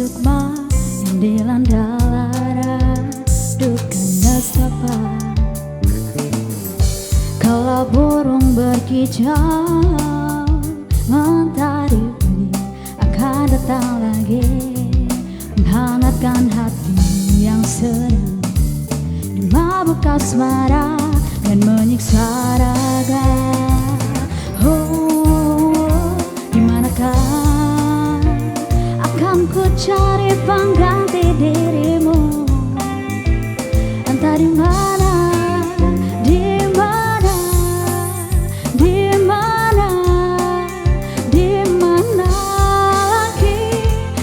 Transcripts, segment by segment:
sukma yang dilanda lara duka nestapa. Kalau burung berkicau mentari pagi akan datang lagi, menghangatkan hati yang sedang dimabuk asmara dan menyiksa raga. Oh, dimanakah akan ku cari pengganti dirimu? Entah di mana, di mana, di mana, di mana lagi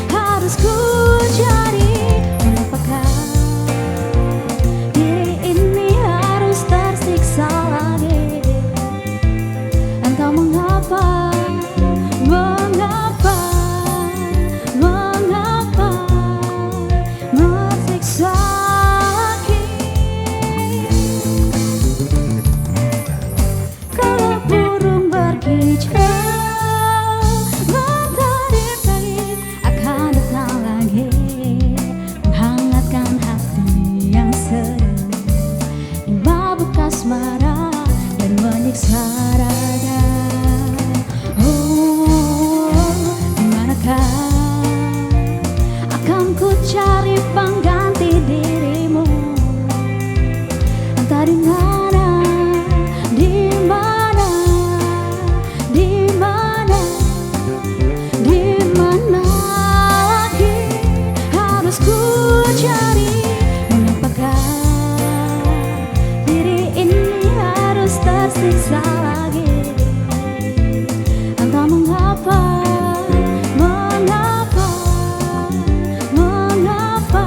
harus ku cari? Apakah diri ini harus tersiksa lagi? Entah mengapa, mengapa, mengapa tersiksa lagi? Kalau burung berkicau mentari pagi akan datang lagi, menghangatkan hati yang sedang dimabuk asmara dan menyiksa raga. Oh, dimanakah akan ku cari pengganti dirimu? Entah di mana, di mana, di mana, di mana lagi harus ku cari? Mengapakah diri ini harus tersiksa lagi? Entah mengapa, mengapa, mengapa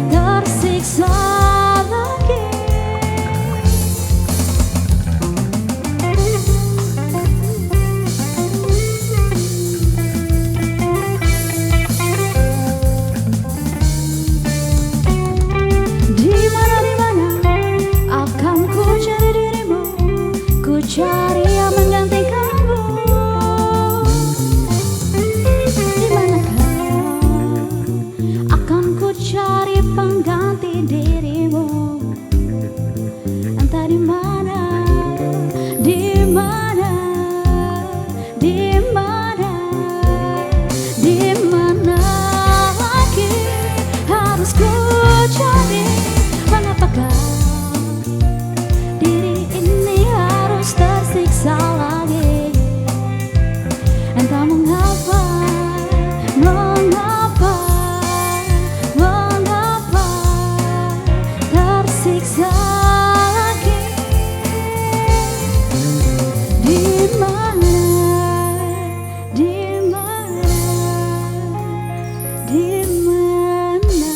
tersiksa lagi? Di mana akan ku cari dirimu? Ku cari yang menggantikanmu. Di manakah akan ku cari pengganti dirimu? Entah di mana, di mana, di mana, di mana lagi harus ku cari? Mengapakah diri ini harus tersiksa lagi? Entah mengapa, mengapa, mengapa tersiksa lagi? Di mana, di mana, di mana?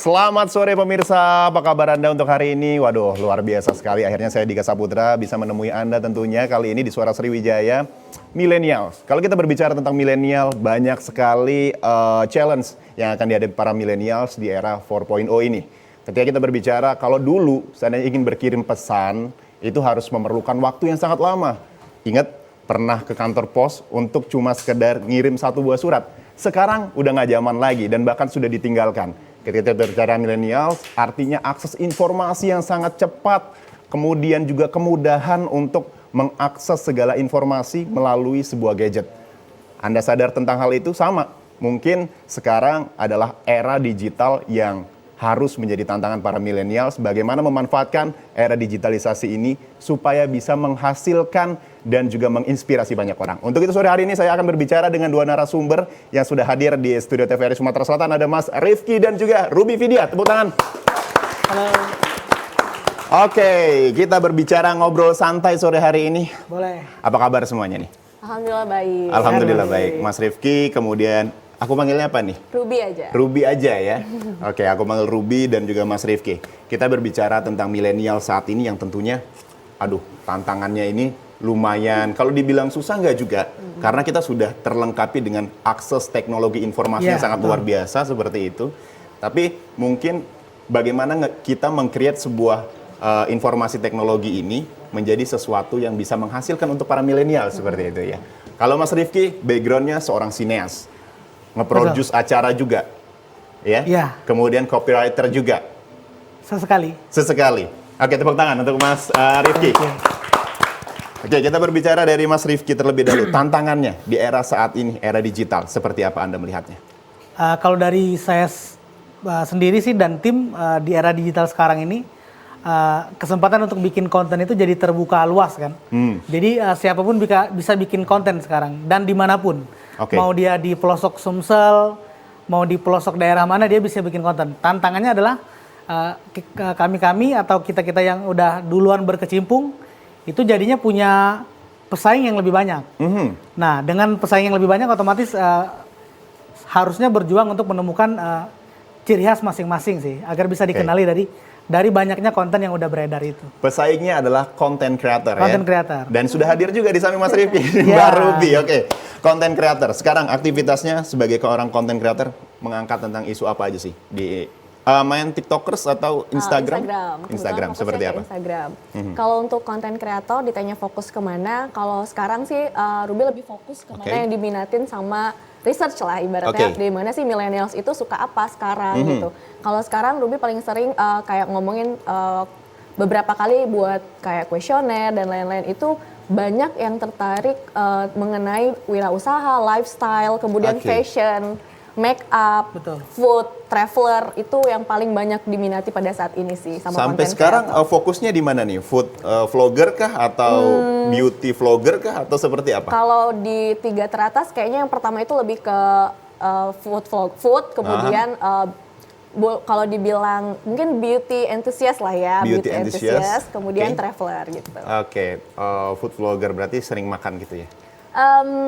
Selamat sore pemirsa, apa kabar Anda untuk hari ini? Waduh, luar biasa sekali. Akhirnya saya Dika Saputra bisa menemui Anda tentunya kali ini di Suara Sriwijaya Millennials. Kalau kita berbicara tentang milenial, banyak sekali challenge yang akan dihadapi para millennials di era 4.0 ini. Ketika kita berbicara, kalau dulu seandainya ingin berkirim pesan, itu harus memerlukan waktu yang sangat lama. Ingat, pernah ke kantor pos untuk cuma sekedar ngirim satu buah surat. Sekarang udah nggak zaman lagi dan bahkan sudah ditinggalkan. Ketika kita berbicara milenial, artinya akses informasi yang sangat cepat, kemudian juga kemudahan untuk mengakses segala informasi melalui sebuah gadget. Anda sadar tentang hal itu? Sama. Mungkin sekarang adalah era digital yang harus menjadi tantangan para milenials, bagaimana memanfaatkan era digitalisasi ini supaya bisa menghasilkan dan juga menginspirasi banyak orang. Untuk itu sore hari ini saya akan berbicara dengan dua narasumber yang sudah hadir di studio TVRI Sumatera Selatan. Ada Mas Rifki dan juga Ruby Vidya. Tepuk tangan. Halo. Oke, kita berbicara ngobrol santai sore hari ini. Boleh. Apa kabar semuanya nih? Alhamdulillah baik. Alhamdulillah baik. Mas Rifki, kemudian aku panggilnya apa nih? Ruby aja. Ruby aja ya. Oke, aku panggil Ruby dan juga Mas Rifki. Kita berbicara tentang milenial saat ini yang tentunya, tantangannya ini lumayan, kalau dibilang susah nggak juga, karena kita sudah terlengkapi dengan akses teknologi informasi yang sangat luar biasa seperti itu. Tapi mungkin bagaimana kita meng-create sebuah informasi teknologi ini menjadi sesuatu yang bisa menghasilkan untuk para milenial seperti itu ya. Kalau Mas Rifki, backgroundnya seorang sineas, nge-produce acara juga, ya? Iya. Kemudian copywriter juga. Sesekali. Sesekali. Oke, tepuk tangan untuk Mas Rifki. Oke, kita berbicara dari Mas Rifki terlebih dahulu. Tantangannya di era saat ini, era digital, seperti apa Anda melihatnya? Kalau dari saya sendiri sih dan tim di era digital sekarang ini, kesempatan untuk bikin konten itu jadi terbuka luas kan. Jadi siapapun bisa bikin konten sekarang dan dimanapun. Oke. Mau dia di pelosok Sumsel, mau di pelosok daerah mana dia bisa bikin konten. Tantangannya adalah kami atau kita yang udah duluan berkecimpung itu jadinya punya pesaing yang lebih banyak. Nah dengan pesaing yang lebih banyak otomatis harusnya berjuang untuk menemukan ciri khas masing-masing sih agar bisa dikenali dari banyaknya konten yang udah beredar itu. Pesaingnya adalah content creator ya. Content creator. Dan sudah hadir juga di samping Mas Rifki, Ya. Mbak Ruby. Oke, content creator. Sekarang aktivitasnya sebagai seorang content creator mengangkat tentang isu apa aja sih? Di main TikTokers atau Instagram? Instagram, Kebetulan seperti fokusnya apa? ke Instagram. Kalau untuk konten kreator ditanya fokus kemana, kalau sekarang sih Ruby lebih fokus kemana yang diminatin sama research lah ibaratnya. Di mana sih millennials itu suka apa sekarang gitu. Kalau sekarang Ruby paling sering kayak ngomongin beberapa kali buat kayak kuesioner dan lain-lain itu banyak yang tertarik mengenai wirausaha, lifestyle, kemudian fashion, make up, Betul. food, traveler itu yang paling banyak diminati pada saat ini sih sama Sampai konten sekarang kreator. fokusnya di mana nih? Food vlogger kah atau beauty vlogger kah atau seperti apa? Kalau di 3 teratas kayaknya yang pertama itu lebih ke food, kemudian kalau dibilang mungkin beauty enthusiast lah ya, Beauty enthusiast, kemudian oke. traveler gitu. Oke, food vlogger berarti sering makan gitu ya?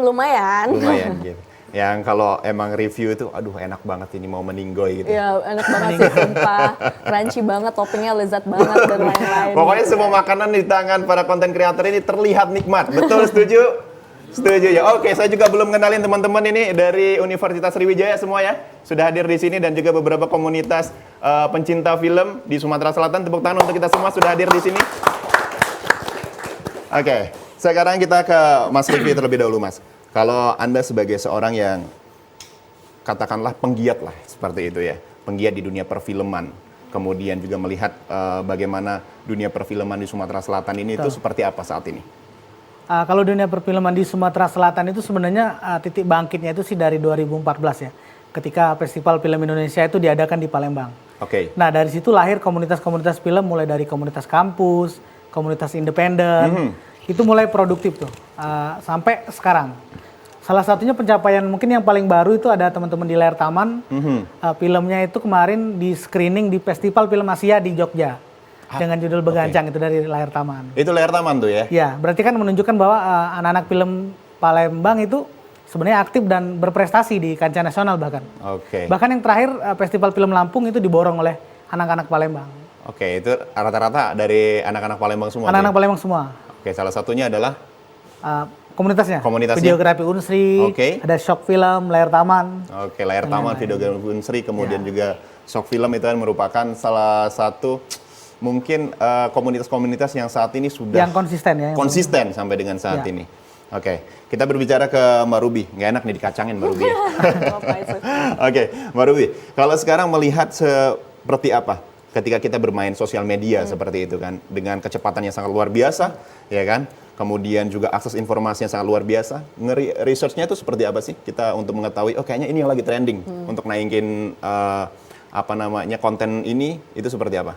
Lumayan. Lumayan gitu. Yang kalau emang review itu, aduh enak banget ini mau meninggoy gitu. Ya enak banget sih, sumpah. Crunchy banget, toppingnya lezat banget dan lain-lain. Pokoknya gitu semua kan. makanan di tangan para konten kreator ini terlihat nikmat. Betul, setuju? Setuju ya. Oke, saya juga belum kenalin teman-teman ini dari Universitas Sriwijaya semua ya. Sudah hadir di sini dan juga beberapa komunitas pencinta film di Sumatera Selatan. Tepuk tangan untuk kita semua sudah hadir di sini. Oke, sekarang kita ke Mas Rifki terlebih dahulu, Mas. Kalau Anda sebagai seorang yang katakanlah penggiat lah seperti itu ya, penggiat di dunia perfilman, kemudian juga melihat bagaimana dunia perfilman di Sumatera Selatan ini itu seperti apa saat ini? Kalau dunia perfilman di Sumatera Selatan itu sebenarnya titik bangkitnya itu sih dari 2014 ya, ketika Festival Film Indonesia itu diadakan di Palembang. Oke. Nah dari situ lahir komunitas-komunitas film mulai dari komunitas kampus, komunitas independen, itu mulai produktif tuh sampai sekarang. Salah satunya pencapaian mungkin yang paling baru itu ada teman-teman di Layar Taman, filmnya itu kemarin di screening di Festival Film Asia di Jogja dengan judul Begancang itu dari Layar Taman. Itu Layar Taman tuh ya? Ya, berarti kan menunjukkan bahwa anak-anak film Palembang itu sebenarnya aktif dan berprestasi di kancah nasional bahkan. Oke. Bahkan yang terakhir Festival Film Lampung itu diborong oleh anak-anak Palembang. Oke, itu rata-rata dari anak-anak Palembang semua. Anak-anak tuh ya? Palembang semua. Oke, salah satunya adalah Komunitasnya. Komunitasnya. Videografi Unsri, Oke. ada Shock Film, Layar Taman. Oke, Layar Taman, Videografi Unsri, kemudian juga Shock Film itu kan merupakan salah satu mungkin komunitas-komunitas yang saat ini sudah Yang konsisten ya. konsisten sampai dengan saat Ya. ini. Oke, kita berbicara ke Mbak Ruby. Nggak enak nih dikacangin Mbak Ruby. Ya. Apa itu? Oke, Mbak Ruby, kalau sekarang melihat seperti apa ketika kita bermain sosial media seperti itu kan, dengan kecepatan yang sangat luar biasa, ya kan? Kemudian juga akses informasi yang sangat luar biasa. Research-nya itu seperti apa sih kita untuk mengetahui, oh kayaknya ini yang lagi trending untuk naikin konten ini, itu seperti apa?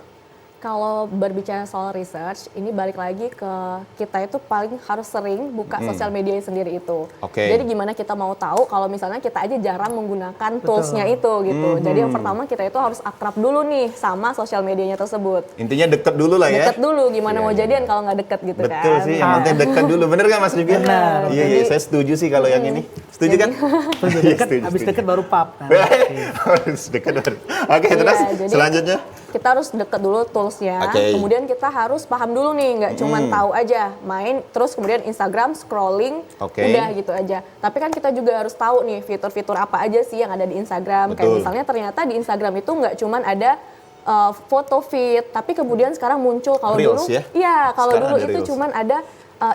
Kalau berbicara soal research, ini balik lagi ke kita itu paling harus sering buka sosial media sendiri itu. Oke. Jadi gimana kita mau tahu kalau misalnya kita aja jarang menggunakan tools-nya itu gitu. Jadi yang pertama kita itu harus akrab dulu nih sama sosial medianya tersebut. Intinya deket dulu lah ya. Deket dulu, gimana mau jadian kalau nggak deket gitu kan. Betul sih, yang penting dekat dulu. Bener kan Mas Rifki? Benar. Iya, iya, saya setuju sih kalau yang ini. Setuju kan? Setuju, Iya, deket, setuju, habis setuju. deket baru pap. Nah, Harus dekat baru. Oke, Iya, terus jadi selanjutnya? kita harus deket dulu toolsnya, Oke. kemudian kita harus paham dulu nih, nggak cuman tahu aja main, terus kemudian Instagram scrolling, Oke. udah gitu aja. Tapi kan kita juga harus tahu nih fitur-fitur apa aja sih yang ada di Instagram. Kayak Betul. misalnya ternyata di Instagram itu nggak cuman ada foto feed, tapi kemudian sekarang muncul kalau dulu, Reels ya? iya kalau Sekarang dulu ada itu Reels. cuman ada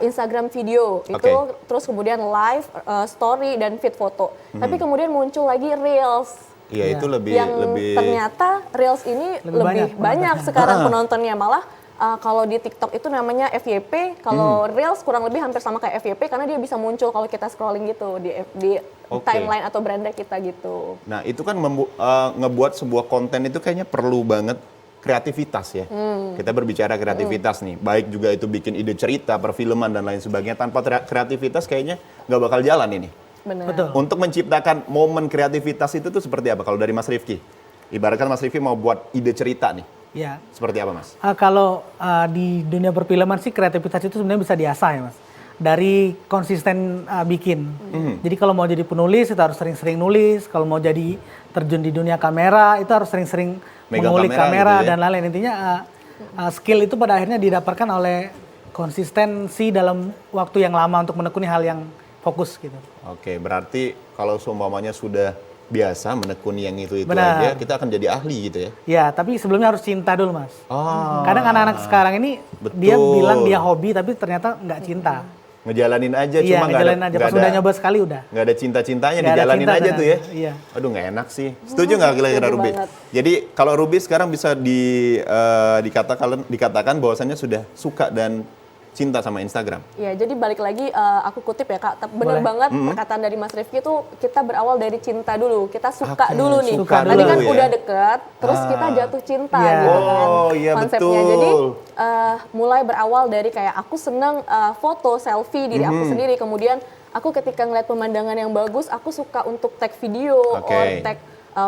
Instagram video itu, terus kemudian live, story dan feed foto. Tapi kemudian muncul lagi Reels. Iya, itu lebih Yang lebih ternyata Reels ini lebih banyak sekarang penontonnya, malah kalau di TikTok itu namanya FYP, kalau Reels kurang lebih hampir sama kayak FYP karena dia bisa muncul kalau kita scrolling gitu di timeline atau beranda kita gitu. Nah, itu kan ngebuat sebuah konten itu kayaknya perlu banget kreativitas ya. Kita berbicara kreativitas nih, baik juga itu bikin ide cerita, perfilman dan lain sebagainya. Tanpa kreativitas kayaknya nggak bakal jalan ini. Benar. Betul. Untuk menciptakan momen kreativitas itu tuh seperti apa? Kalau dari Mas Rifki, ibaratkan Mas Rifki mau buat ide cerita nih, Ya. seperti apa Mas? Kalau di dunia perfilman sih kreativitas itu sebenarnya bisa diasah ya Mas. Dari konsisten bikin. Jadi kalau mau jadi penulis itu harus sering-sering nulis. Kalau mau jadi terjun di dunia kamera itu harus sering-sering Megang mengulik kamera kamera gitu ya. dan lain-lain. Intinya skill itu pada akhirnya didapatkan oleh konsistensi dalam waktu yang lama untuk menekuni hal yang fokus gitu. Oke, berarti kalau seumpamanya sudah biasa menekuni yang itu Benar. aja, kita akan jadi ahli gitu ya? Ya, tapi sebelumnya harus cinta dulu Mas. Oh. Kadang anak-anak sekarang ini dia Betul. bilang dia hobi tapi ternyata nggak cinta. Ngejalanin aja, Iya, cuma ngejalanin aja. Pas udah nyoba sekali udah. nggak ada cinta-cintanya, Nggak ada dijalanin cinta aja dan- tuh ya? iya. Aduh, nggak enak sih. Setuju nggak kira-kira setuju Ruby? banget. Jadi kalau Ruby sekarang bisa dikatakan bahwasannya sudah suka dan cinta sama Instagram. Ya, jadi balik lagi aku kutip ya Kak, Boleh. bener banget perkataan dari Mas Rifki itu kita berawal dari cinta dulu, kita suka Oke, dulu nih. suka Tadi dulu kan ya. udah deket, terus kita jatuh cinta Iya. gitu kan Oh, iya, konsepnya. betul. Jadi mulai berawal dari kayak aku seneng foto, selfie diri aku sendiri, kemudian aku ketika ngeliat pemandangan yang bagus, aku suka untuk tag video, Oke. or tag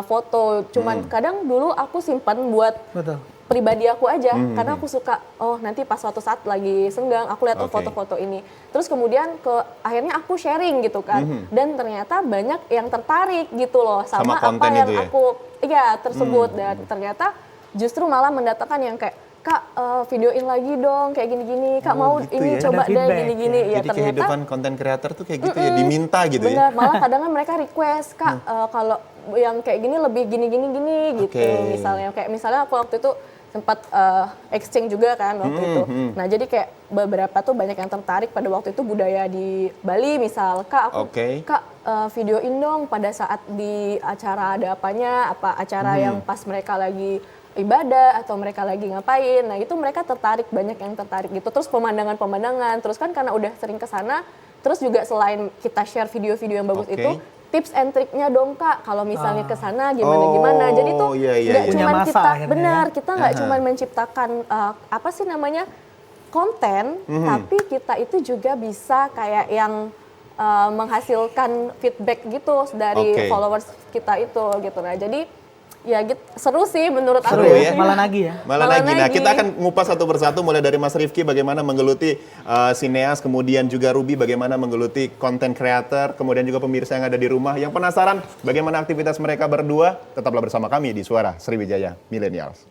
foto. Cuman kadang dulu aku simpan buat Betul. pribadi aku aja karena aku suka nanti pas suatu saat lagi senggang aku lihat Oke. foto-foto ini, terus kemudian akhirnya aku sharing gitu kan, dan ternyata banyak yang tertarik gitu loh Sama sama, apa konten yang itu ya? aku tersebut, dan ternyata justru malah mendatangkan yang kayak Kak videoin lagi dong kayak gini-gini, Kak mau gitu ini ya? coba Ada deh feedback, gini-gini ya, Jadi ternyata kehidupan konten kreator tuh kayak gitu ya, diminta gitu benar, ya? malah kadang kan mereka request Kak kalau yang kayak gini lebih gini gitu. Oke. Misalnya aku waktu itu sempat exchange juga kan waktu itu. Nah jadi kayak beberapa tuh banyak yang tertarik pada waktu itu budaya di Bali misal, Kak aku Oke. Kak videoin dong pada saat di acara ada apanya, apa acara yang pas mereka lagi ibadah atau mereka lagi ngapain. Nah itu mereka tertarik, banyak yang tertarik gitu. Terus pemandangan-pemandangan, terus kan karena udah sering ke sana, terus juga selain kita share video-video yang bagus Oke. itu, tips and triknya dong Kak, kalau misalnya ke sana gimana-gimana. Jadi tuh iya, iya, nggak iya. cuman Punya masa kita, akhirnya benar, ya. kita nggak cuman menciptakan apa sih namanya konten, tapi kita itu juga bisa kayak yang menghasilkan feedback gitu dari Oke. followers kita itu gitu. Nah jadi ya gitu, seru sih menurut Seru aku. ya? Malah nagih ya. Malah Malah lagi. Nah, lagi. kita akan ngupas satu persatu mulai dari Mas Rifki bagaimana menggeluti sineas, kemudian juga Ruby bagaimana menggeluti konten creator, kemudian juga pemirsa yang ada di rumah yang penasaran bagaimana aktivitas mereka berdua. Tetaplah bersama kami di Suara Sriwijaya Millennials.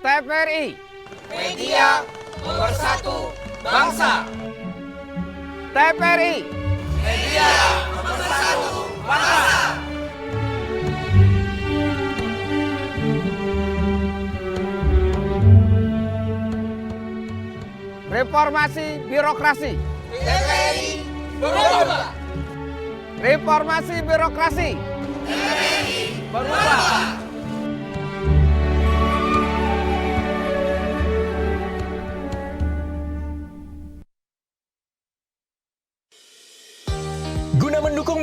TVRI Media Pemersatu Bangsa. TVRI Media Pemersatu Bangsa. Reformasi birokrasi. TVRI berubah. Reformasi birokrasi. TVRI berubah.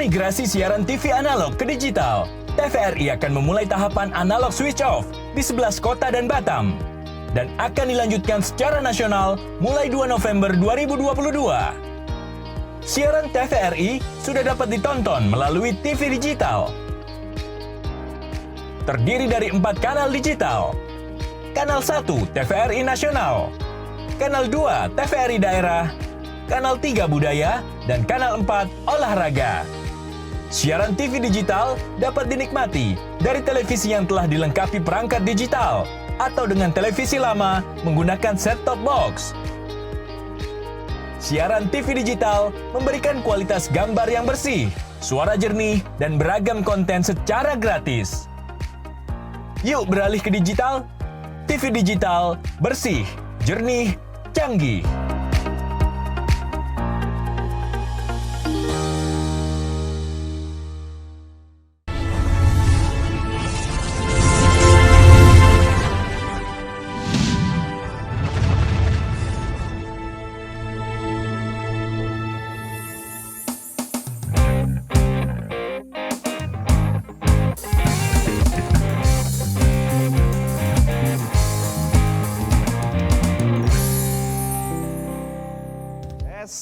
migrasi siaran TV analog ke digital, TVRI akan memulai tahapan analog switch off di 11 kota dan Batam dan akan dilanjutkan secara nasional mulai 2 November 2022. Siaran TVRI sudah dapat ditonton melalui TV digital. Terdiri dari 4 kanal digital. Kanal 1 TVRI Nasional, Kanal 2 TVRI Daerah, Kanal 3 Budaya, dan Kanal 4 Olahraga. Siaran TV digital dapat dinikmati dari televisi yang telah dilengkapi perangkat digital atau dengan televisi lama menggunakan set-top box. Siaran TV digital memberikan kualitas gambar yang bersih, suara jernih, dan beragam konten secara gratis. Yuk beralih ke digital. TV digital bersih, jernih, canggih.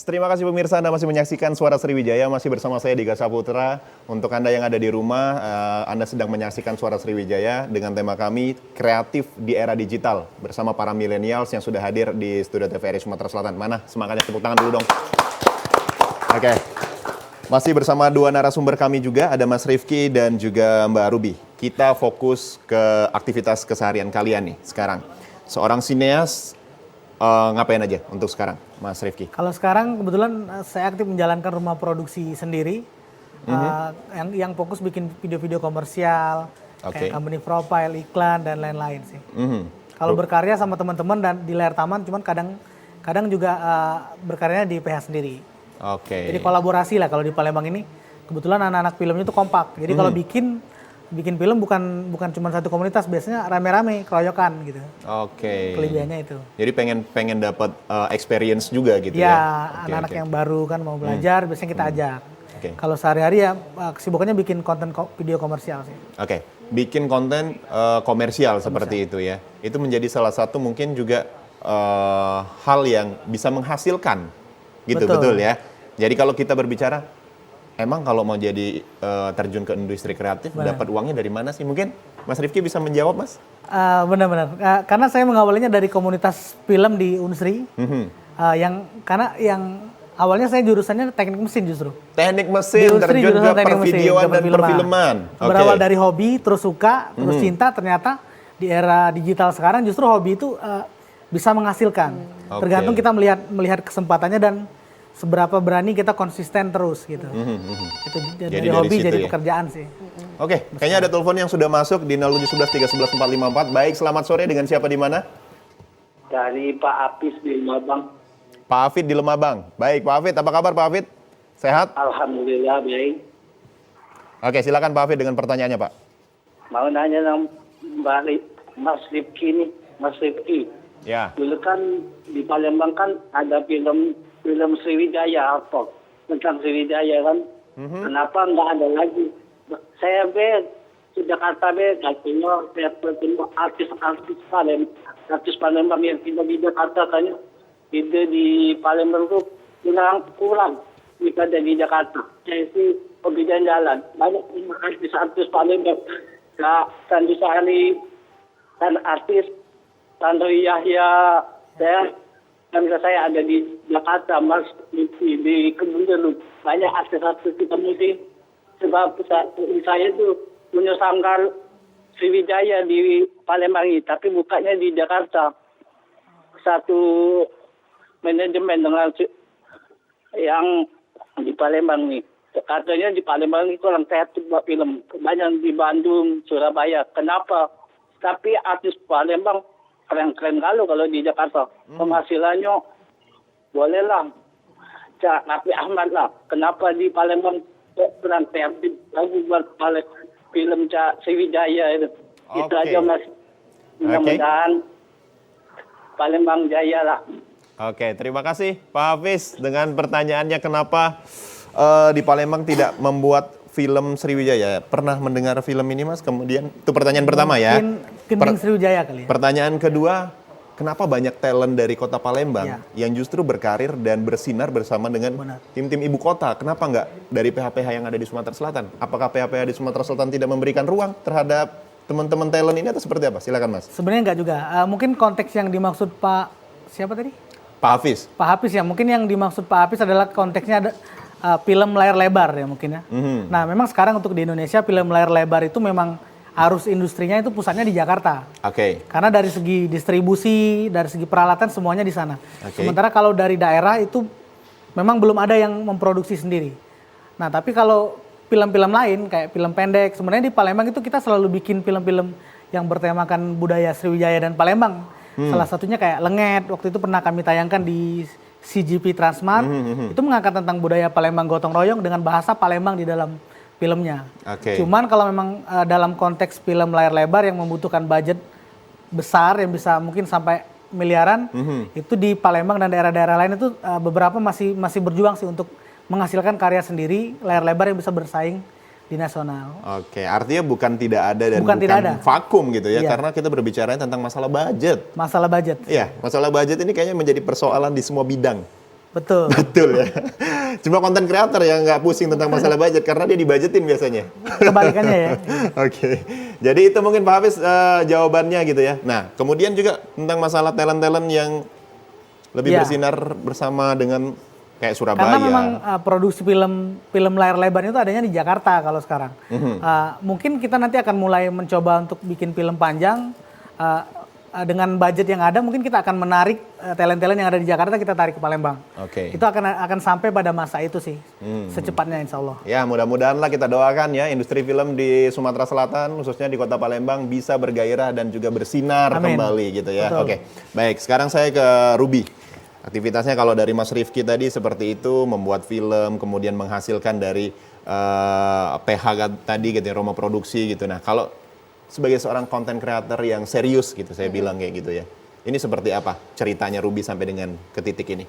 Terima kasih pemirsa, Anda masih menyaksikan Suara Sriwijaya, masih bersama saya Diga Saputra. Untuk Anda yang ada di rumah, Anda sedang menyaksikan Suara Sriwijaya dengan tema kami, Kreatif di Era Digital, bersama para millennials yang sudah hadir di studio TVRI Sumatera Selatan. Mana? Semangatnya, tepuk tangan dulu dong. Oke. Masih bersama dua narasumber kami juga, ada Mas Rifki dan juga Mbak Ruby. Kita fokus ke aktivitas keseharian kalian nih sekarang. Seorang sineas, ngapain aja untuk sekarang, Mas Rifki? Kalau sekarang kebetulan saya aktif menjalankan rumah produksi sendiri, yang fokus bikin video-video komersial, kayak company profile, iklan, dan lain-lain sih. Kalau berkarya sama teman-teman dan di layar taman, cuman kadang juga berkaryanya di PH sendiri. Jadi kolaborasi lah kalau di Palembang ini. Kebetulan anak-anak filmnya itu kompak. Jadi kalau bikin film bukan cuma satu komunitas, biasanya rame-rame, keroyokan gitu. Kelebihannya itu. Jadi pengen dapat experience juga gitu ya? Ya, anak-anak yang baru kan mau belajar, biasanya kita ajak. Kalau sehari-hari ya kesibukannya bikin konten video komersial sih. Bikin konten komersial seperti itu ya. Itu menjadi salah satu mungkin juga hal yang bisa menghasilkan gitu, betul ya. Jadi kalau kita berbicara, emang kalau mau jadi terjun ke industri kreatif, dapat uangnya dari mana sih? Mungkin Mas Rifki bisa menjawab, Mas? Benar-benar. Karena saya mengawalinya dari komunitas film di Unsri. Karena yang awalnya saya jurusannya teknik mesin justru. Teknik mesin, terjun ke pervideoan dan perfilman. Berawal dari hobi, terus suka, terus cinta, ternyata di era digital sekarang justru hobi itu bisa menghasilkan. Tergantung kita melihat kesempatannya dan seberapa berani kita konsisten terus gitu. Itu dari hobi jadi pekerjaan sih. Kayaknya ada telepon yang sudah masuk di 0711 311 454. Baik, selamat sore, dengan siapa di mana? Dari Pak Apis di Lemabang. Pak Afid di Lemabang. Baik, Pak Afid, apa kabar Pak Afid? Sehat? Alhamdulillah baik. Silakan Pak Afid dengan pertanyaannya, Pak. Mau nanya balik Mas Rifki nih, Mas Rifki. Ya. Dulu kan di Palembang kan ada film Sriwijaya apa tentang Sriwijaya kan. Kenapa nggak ada lagi? Saya di Jakarta katanya saya bertemu artis Palembang yang tidak di Jakarta katanya. Ide di Palembang tuh kurang daripada di Jakarta. Saya sih perbedaan jalan. Banyak artis Palembang. Sandi Sari dan artis Sandri Yahya. Saya ada di Jakarta, Mas, di Kebun Jeruk. Banyak artis-artis kita musik. Sebab saya itu punya sanggar Sriwijaya di Palembang ini, tapi bukanya di Jakarta. Satu manajemen dengan yang di Palembang nih. Katanya di Palembang ini kurang kreatif buat film. Banyak di Bandung, Surabaya. Kenapa? Tapi artis Palembang keren-keren kalau di Jakarta. Penghasilannya bolehlah. Cak Nafi Ahmad lah. Kenapa di Palembang kurang kreatif lagi buat film Cak Sriwijaya itu. Itu aja, Mas. Mudah-mudahan Palembang jaya lah. Terima kasih Pak Hafiz dengan pertanyaannya kenapa di Palembang tidak membuat film Sriwijaya? Pernah mendengar film ini Mas? Kemudian itu pertanyaan pertama ya. Kending Sriwijaya kali ya. Pertanyaan kedua, kenapa banyak talent dari kota Palembang Ya. yang justru berkarir dan bersinar bersama dengan Benar. tim-tim ibu kota? Kenapa nggak dari PH-PH yang ada di Sumatera Selatan? Apakah PH-PH di Sumatera Selatan tidak memberikan ruang terhadap teman-teman talent ini atau seperti apa? Silakan Mas. Sebenarnya enggak juga. Mungkin konteks yang dimaksud Pak siapa tadi? Pak Hafiz. Pak Hafiz ya. Mungkin yang dimaksud Pak Hafiz adalah konteksnya ada film layar lebar ya mungkin ya. Nah, memang sekarang untuk di Indonesia film layar lebar itu memang arus industrinya itu pusatnya di Jakarta. Oke. Karena dari segi distribusi, dari segi peralatan semuanya di sana. Oke. Sementara kalau dari daerah itu memang belum ada yang memproduksi sendiri. Nah, tapi kalau film-film lain kayak film pendek, sebenarnya di Palembang itu kita selalu bikin film-film yang bertemakan budaya Sriwijaya dan Palembang. Salah satunya kayak Lenget, waktu itu pernah kami tayangkan di CGV Transmart. Itu mengangkat tentang budaya Palembang gotong royong dengan bahasa Palembang di dalam filmnya. Oke. Cuman kalau memang dalam konteks film layar lebar yang membutuhkan budget besar yang bisa mungkin sampai miliaran, itu di Palembang dan daerah-daerah lain itu beberapa masih berjuang sih untuk menghasilkan karya sendiri layar lebar yang bisa bersaing di nasional. Oke, artinya bukan tidak ada dan Bukan tidak ada. vakum gitu ya, Iya. karena kita berbicara tentang masalah budget. Masalah budget. Iya, masalah budget ini kayaknya menjadi persoalan di semua bidang. Betul. Betul ya. Cuma konten kreator yang nggak pusing tentang masalah budget karena dia dibajetin biasanya. Kebalikannya ya. Oke, jadi itu mungkin Pak Hafiz jawabannya gitu ya. Nah, kemudian juga tentang masalah talent-talent yang lebih Iya. bersinar bersama dengan kayak Surabaya. Karena memang produksi film layar lebar itu adanya di Jakarta kalau sekarang. Mungkin kita nanti akan mulai mencoba untuk bikin film panjang dengan budget yang ada. Mungkin kita akan menarik talent-talent yang ada di Jakarta, kita tarik ke Palembang. Oke. Itu akan sampai pada masa itu sih, secepatnya Insya Allah. Ya, mudah-mudahan lah kita doakan ya industri film di Sumatera Selatan, khususnya di Kota Palembang bisa bergairah dan juga bersinar Amin. kembali gitu ya. Betul. Oke, baik. Sekarang saya ke Ruby. Aktivitasnya kalau dari Mas Rifki tadi seperti itu, membuat film, kemudian menghasilkan dari PH tadi gitu ya, Roma Produksi gitu. Nah, kalau sebagai seorang content creator yang serius gitu, saya bilang kayak gitu ya. Ini seperti apa ceritanya Ruby sampai dengan ke titik ini?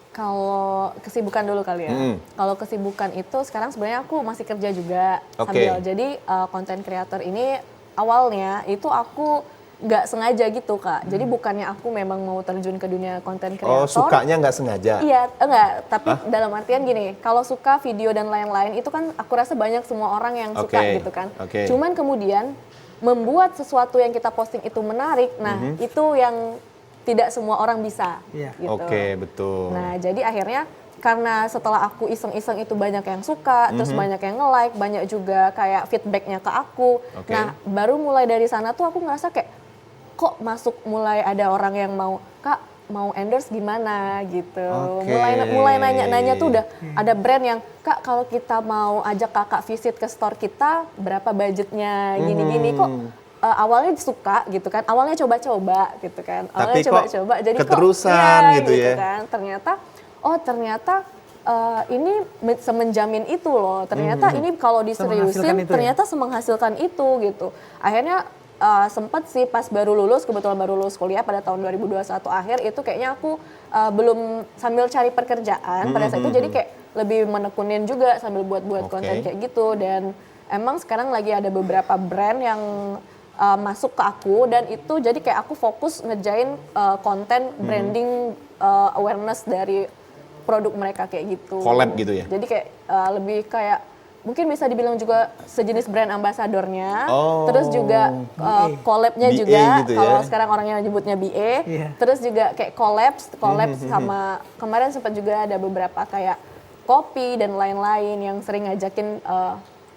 Kalau kesibukan dulu kali ya. Kalau kesibukan itu sekarang sebenarnya aku masih kerja juga Oke. sambil. Jadi content creator ini awalnya itu aku nggak sengaja gitu Kak. Jadi bukannya aku memang mau terjun ke dunia content creator. Oh, sukanya nggak sengaja? Iya, enggak. Tapi dalam artian gini, kalau suka video dan lain-lain itu kan aku rasa banyak semua orang yang suka Oke, gitu kan. oke. Cuman kemudian membuat sesuatu yang kita posting itu menarik, nah itu yang tidak semua orang bisa. Iya. Gitu. Oke, betul. Nah, jadi akhirnya karena setelah aku iseng-iseng itu banyak yang suka, terus banyak yang nge-like, banyak juga kayak feedbacknya ke aku. Oke. Nah, baru mulai dari sana tuh aku ngerasa kayak kok masuk mulai ada orang yang mau, Kak mau endorse gimana gitu. Oke. Mulai nanya-nanya tuh udah ada brand yang, Kak kalau kita mau ajak kakak visit ke store kita berapa budgetnya gini-gini kok. Awalnya suka gitu kan, awalnya coba-coba gitu kan, awalnya Tapi kok coba-coba, jadi keterusan kok, gitu ya. kan. Ternyata ini semenjamin itu loh. Ternyata ini kalau Semenghasilkan diseriusin itu ya? ternyata semenghasilkan itu gitu. Akhirnya sempet sih pas baru lulus, kebetulan baru lulus kuliah pada tahun 2021 akhir itu kayaknya aku belum sambil cari pekerjaan pada saat itu, jadi kayak lebih menekunin juga sambil buat-buat Oke. konten kayak gitu. Dan emang sekarang lagi ada beberapa brand yang masuk ke aku dan itu jadi kayak aku fokus ngerjain konten branding awareness dari produk mereka kayak gitu. Collab gitu ya? Jadi kayak lebih kayak mungkin bisa dibilang juga sejenis brand ambasadornya. Oh. Terus juga collab-nya BA juga gitu ya? kalau sekarang orangnya nyebutnya BA. Iya. Terus juga kayak collab sama kemarin sempat juga ada beberapa kayak kopi dan lain-lain yang sering ngajakin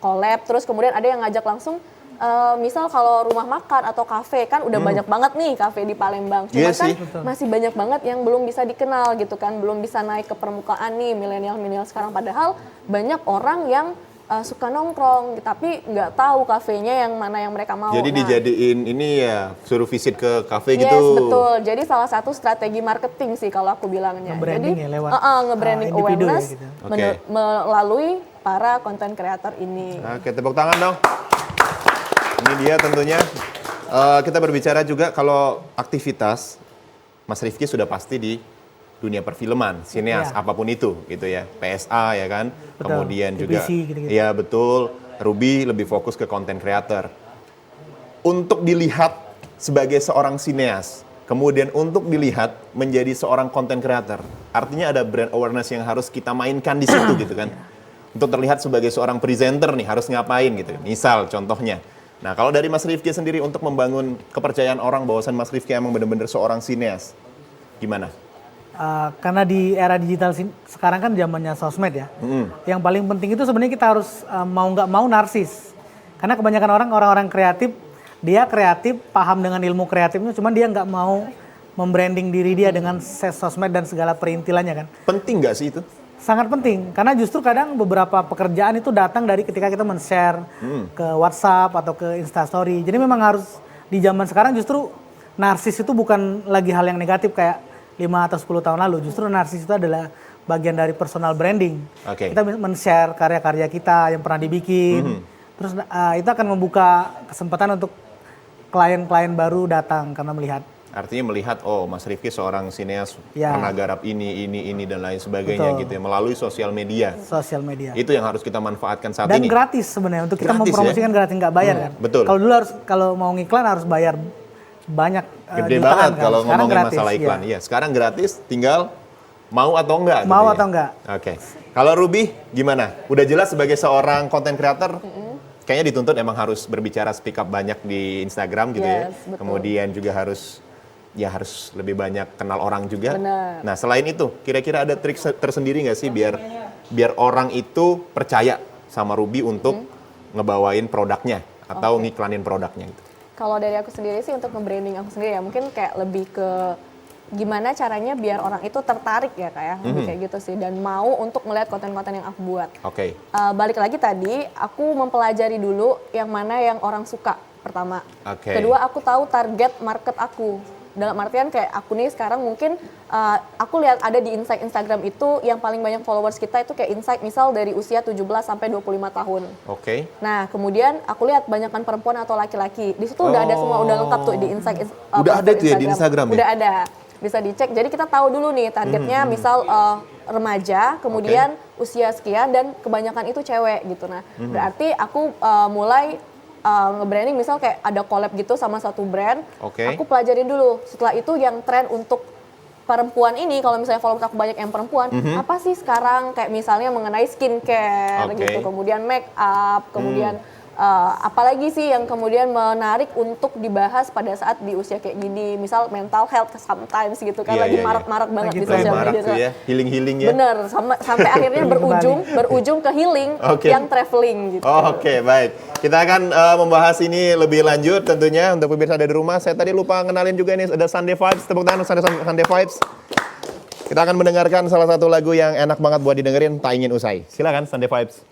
collab. Terus kemudian ada yang ngajak langsung misal kalau rumah makan atau kafe kan udah banyak banget nih kafe di Palembang. Cuma Iya kan sih. masih banyak banget yang belum bisa dikenal gitu kan, belum bisa naik ke permukaan nih milenial sekarang. Padahal banyak orang yang suka nongkrong tapi nggak tahu kafenya yang mana yang mereka mau. Jadi Nah, dijadiin ini ya, suruh visit ke kafe yes, gitu. betul. Jadi salah satu strategi marketing sih kalau aku bilangnya. Nge-branding Jadi ya lewat, nge-branding individu ya awareness gitu. Oke. melalui para content creator ini. Oke, tepuk tangan dong. Ini dia tentunya. Kita berbicara juga kalau aktivitas, Mas Rifki sudah pasti di dunia perfilman, sineas, Iya. apapun itu gitu ya. PSA ya kan. Betul. Kemudian juga TPC gitu-gitu. iya betul. Ruby lebih fokus ke content creator. Untuk dilihat sebagai seorang sineas, kemudian untuk dilihat menjadi seorang content creator. Artinya ada brand awareness yang harus kita mainkan di situ gitu kan. Untuk terlihat sebagai seorang presenter nih harus ngapain gitu. Misal contohnya. Nah, kalau dari Mas Rifki sendiri untuk membangun kepercayaan orang bahwasan Mas Rifki emang benar-benar seorang sineas, gimana? Karena di era digital sekarang kan zamannya sosmed ya. Yang paling penting itu sebenarnya kita harus mau nggak mau narsis. Karena kebanyakan orang-orang kreatif, dia kreatif, paham dengan ilmu kreatifnya, cuman dia nggak mau membranding diri dia dengan sosmed dan segala perintilannya kan. Penting nggak sih itu? Sangat penting, karena justru kadang beberapa pekerjaan itu datang dari ketika kita men-share ke WhatsApp atau ke Instastory. Jadi memang harus di zaman sekarang justru narsis itu bukan lagi hal yang negatif kayak 5 atau 10 tahun lalu. Justru narsis itu adalah bagian dari personal branding. Oke. Kita men-share karya-karya kita yang pernah dibikin. Terus itu akan membuka kesempatan untuk klien-klien baru datang karena melihat. Artinya melihat, oh Mas Rifki seorang sineas Ya. pernah garap ini, dan lain sebagainya Betul. gitu ya. Melalui sosial media. Sosial media. Itu yang harus kita manfaatkan saat Dan ini. gratis sebenarnya untuk kita Gratis mempromosikan ya? gratis nggak bayar kan. betul. Kalau dulu kalau mau ngiklan harus bayar banyak Gede jutaan banget kan. kalau Sekarang ngomongin gratis, masalah iya. iklan. Iya, sekarang gratis, tinggal mau atau enggak. Mau gitu ya. atau enggak. Oke. Kalau Ruby gimana? Udah jelas sebagai seorang content creator, kayaknya dituntut emang harus berbicara speak up banyak di Instagram gitu ya. Yes, betul. Kemudian juga harus lebih banyak kenal orang juga. Benar. Nah, selain itu, kira-kira ada trik tersendiri nggak sih biar orang itu percaya sama Ruby untuk ngebawain produknya atau ngiklanin produknya gitu. Kalau dari aku sendiri sih untuk nge-branding aku sendiri ya mungkin kayak lebih ke gimana caranya biar orang itu tertarik ya kayak lebih kayak gitu sih dan mau untuk melihat konten-konten yang aku buat. Oke. Balik lagi tadi aku mempelajari dulu yang mana yang orang suka pertama. Oke. Kedua aku tahu target market aku. Dalam artian kayak aku nih sekarang mungkin aku lihat ada di insight Instagram itu yang paling banyak followers kita itu kayak insight misal dari usia 17 sampai 25 tahun. Oke. Nah, kemudian aku lihat banyakkan perempuan atau laki-laki. Di situ udah ada semua, udah lengkap tuh di insight. Udah ada tuh ya di Instagram ya? Udah ada. Bisa dicek. Jadi kita tahu dulu nih targetnya misal remaja, kemudian usia sekian dan kebanyakan itu cewek gitu. Nah, berarti aku mulai nge-branding misal kayak ada collab gitu sama satu brand. Oke. Aku pelajarin dulu. Setelah itu yang tren untuk perempuan ini, kalau misalnya followers aku banyak yang perempuan, apa sih sekarang kayak misalnya mengenai skincare Oke. gitu, kemudian make up, kemudian apalagi sih yang kemudian menarik untuk dibahas pada saat di usia kayak gini, misal mental health sometimes gitu kan Iya, lagi iya, iya. marak-marak banget Lagi di tren sosial Marak media. tuh ya, healing ya. Bener, sampai akhirnya berujung ke healing Oke. yang traveling gitu. Oke, baik. Kita akan membahas ini lebih lanjut tentunya untuk pemirsa ada di rumah. Saya tadi lupa kenalin juga ini ada Sunday Vibes, tepuk tangan untuk Sunday Vibes. Kita akan mendengarkan salah satu lagu yang enak banget buat didengerin, tak ingin usai. Silakan Sunday Vibes.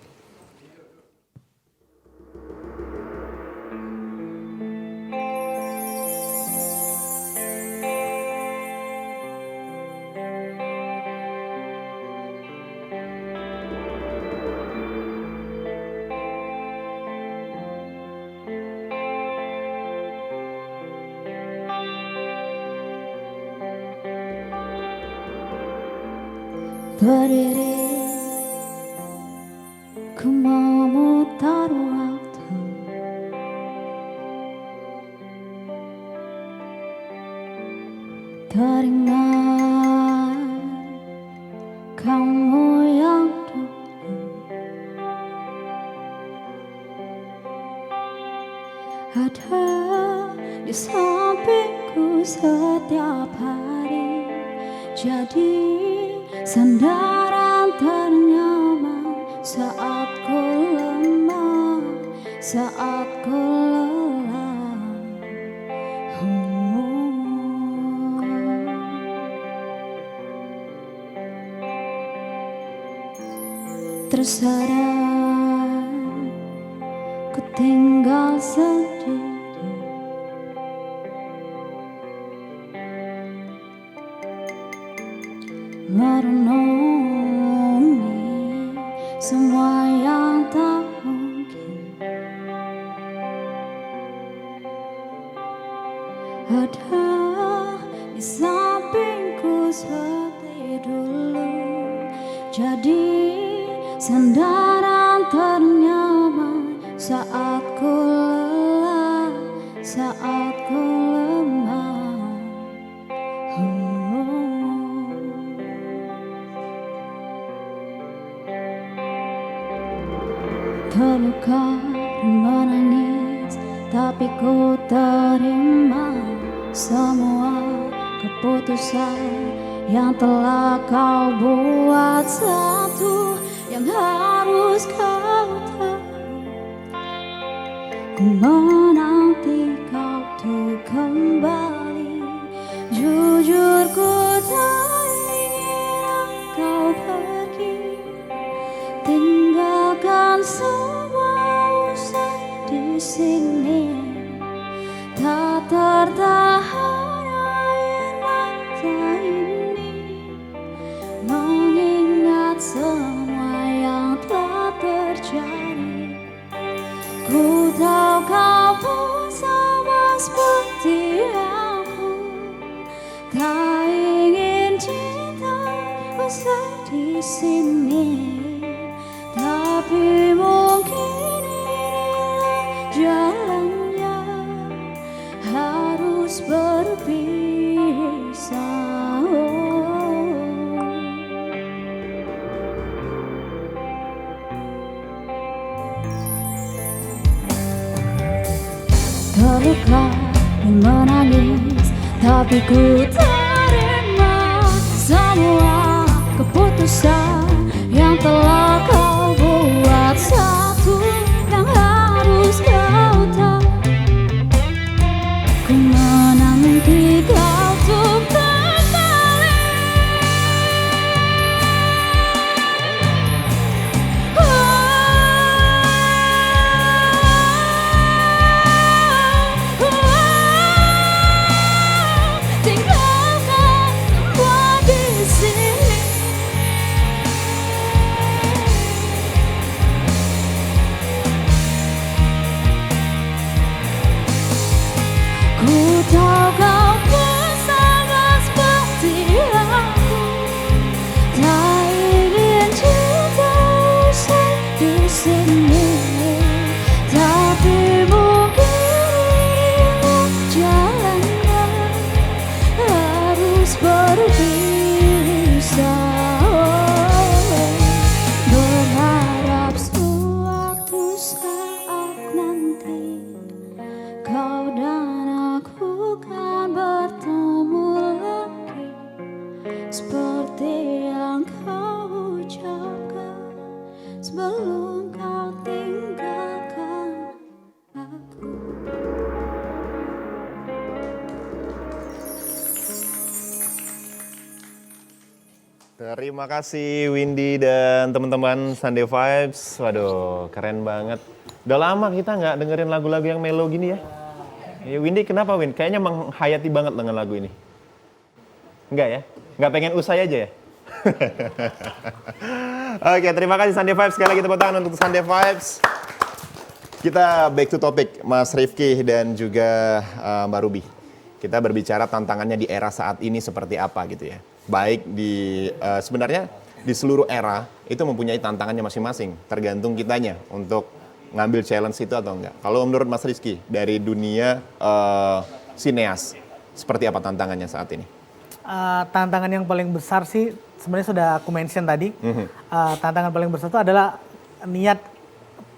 Berdiri ku mau mutar waktu teringat kamu yang dulu ada di sampingku setiap hari jadi sandaran ternyaman saat ku lemah, saat ku lelah. Tersadar ku tinggal sendiri. Merenungi semua yang tak mungkin ada di sampingku setiap jadi sandaran ternyaman saat ku lelah, saat ku lemah. Terluka dan menangis, tapi ku terima semua keputusan yang telah kau buat. Satu yang harus kau tahu, ku menanti kau tuh kembali. Jujur ku tak ingin kau pergi, tinggalkan semua usai di sini. Tak tertahan air mata ini, mengingat semua yang telah terjadi. Ku tahu kau pun sama seperti aku, tak ingin cinta usai di sini. Tapi mungkin inilah jalannya, harus berpisah. Terluka dan menangis, tapi ku terima semua keputusan yang telah kau buat. Satu yang harus kau tahu, ku menanti kau tuh kembali. Tinggalkan semua di sini. Ku tahu kau pun sama seperti aku, tak ingin cinta usai di sini. Tapi mungkin inilah jalannya, harus berpisah. Berharap suatu saat nanti kau dan aku kan bertemu lagi, seperti yang kau ucapkan sebelum kau tinggalkan aku. Terima kasih Windy dan teman-teman Sunday Vibes. Waduh, keren banget. Udah lama kita nggak dengerin lagu-lagu yang melo gini ya. Ya, Windy kenapa Win? Kayaknya menghayati banget dengan lagu ini. Enggak ya? Nggak pengen usai aja ya? Oke, terima kasih Sunday Vibes. Sekali lagi tepuk tangan untuk Sunday Vibes. Kita back to topic, Mas Rifki dan juga Mbak Ruby. Kita berbicara tantangannya di era saat ini seperti apa gitu ya. Baik di sebenarnya di seluruh era itu mempunyai tantangannya masing-masing. Tergantung kitanya untuk ngambil challenge itu atau enggak. Kalau menurut Mas Rizky dari dunia sineas, seperti apa tantangannya saat ini? Tantangan yang paling besar sih sebenarnya sudah aku mention tadi. Tantangan paling besar itu adalah niat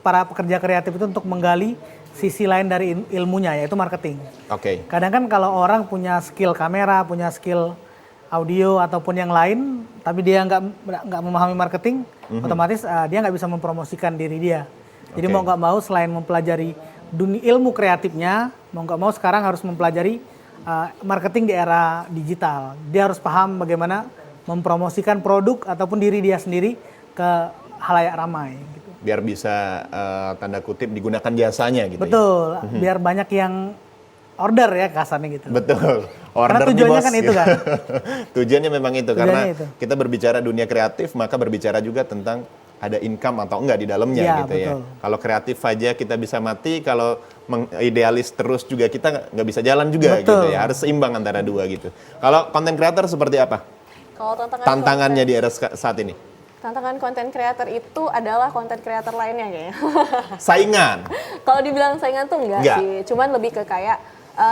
para pekerja kreatif itu untuk menggali sisi lain dari ilmunya, yaitu marketing. Oke. Kadang kan kalau orang punya skill kamera, punya skill audio ataupun yang lain, tapi dia nggak memahami marketing, otomatis dia nggak bisa mempromosikan diri dia. Jadi mau nggak mau selain mempelajari dunia ilmu kreatifnya, mau nggak mau sekarang harus mempelajari marketing di era digital. Dia harus paham bagaimana mempromosikan produk ataupun diri dia sendiri ke halayak ramai. Gitu. Biar bisa tanda kutip digunakan jasanya gitu. Betul, biar banyak yang order ya kasarnya gitu. Betul. Karena tujuannya kan itu kan. Tujuannya memang itu, Tujuannya karena itu. kita berbicara dunia kreatif, maka berbicara juga tentang ada income atau enggak di dalamnya Ya, gitu betul. ya. Kalau kreatif aja kita bisa mati, kalau idealis terus juga kita nggak bisa jalan juga Betul. gitu ya. Harus seimbang antara dua gitu. Kalau content creator seperti apa? Kalau Tantangannya di era saat ini? Tantangan konten creator itu adalah konten creator lainnya kayaknya. Saingan. Kalau dibilang saingan tuh enggak Enggak. sih, cuman lebih ke kayak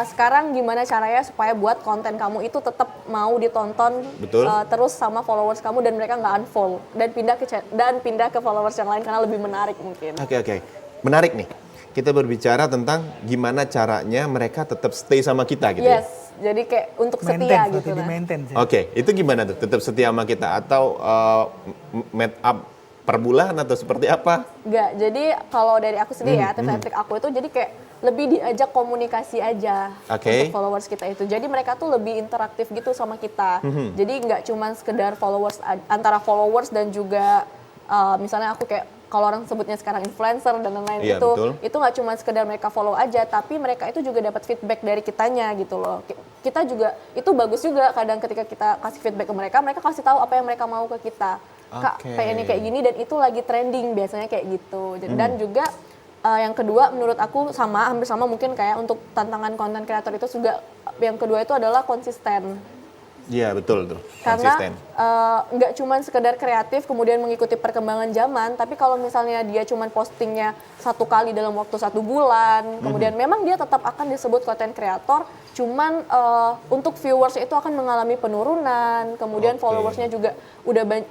sekarang gimana caranya supaya buat konten kamu itu tetap mau ditonton Betul. terus sama followers kamu dan mereka nggak unfollow dan pindah ke followers yang lain karena lebih menarik mungkin. Oke. Menarik nih. Kita berbicara tentang gimana caranya mereka tetap stay sama kita gitu ya. Yes, jadi kayak untuk setia Maintain, gitu berarti lah. di-maintain sih. Oke, itu gimana tuh? Tetap setia sama kita atau meet up per bulan atau seperti apa? Enggak, jadi kalau dari aku sendiri ya, tips and trik aku itu jadi kayak lebih diajak komunikasi aja Oke. untuk followers kita itu. Jadi mereka tuh lebih interaktif gitu sama kita. Jadi nggak cuman sekedar followers antara followers dan juga misalnya aku kayak kalau orang sebutnya sekarang influencer dan lain-lain Iya, betul. itu nggak cuma sekedar mereka follow aja, tapi mereka itu juga dapat feedback dari kitanya gitu loh. Kita juga itu bagus juga kadang ketika kita kasih feedback ke mereka, mereka kasih tahu apa yang mereka mau ke kita. Kak, Oke. pengennya kayak gini dan itu lagi trending biasanya kayak gitu. Dan juga yang kedua menurut aku hampir sama mungkin kayak untuk tantangan konten kreator itu juga yang kedua itu adalah konsisten. Iya, betul tuh. Karena Konsisten. nggak cuman sekedar kreatif kemudian mengikuti perkembangan zaman, tapi kalau misalnya dia cuman postingnya 1 kali dalam waktu 1 bulan, kemudian memang dia tetap akan disebut konten kreator, cuman untuk viewers itu akan mengalami penurunan, kemudian Oke. followersnya juga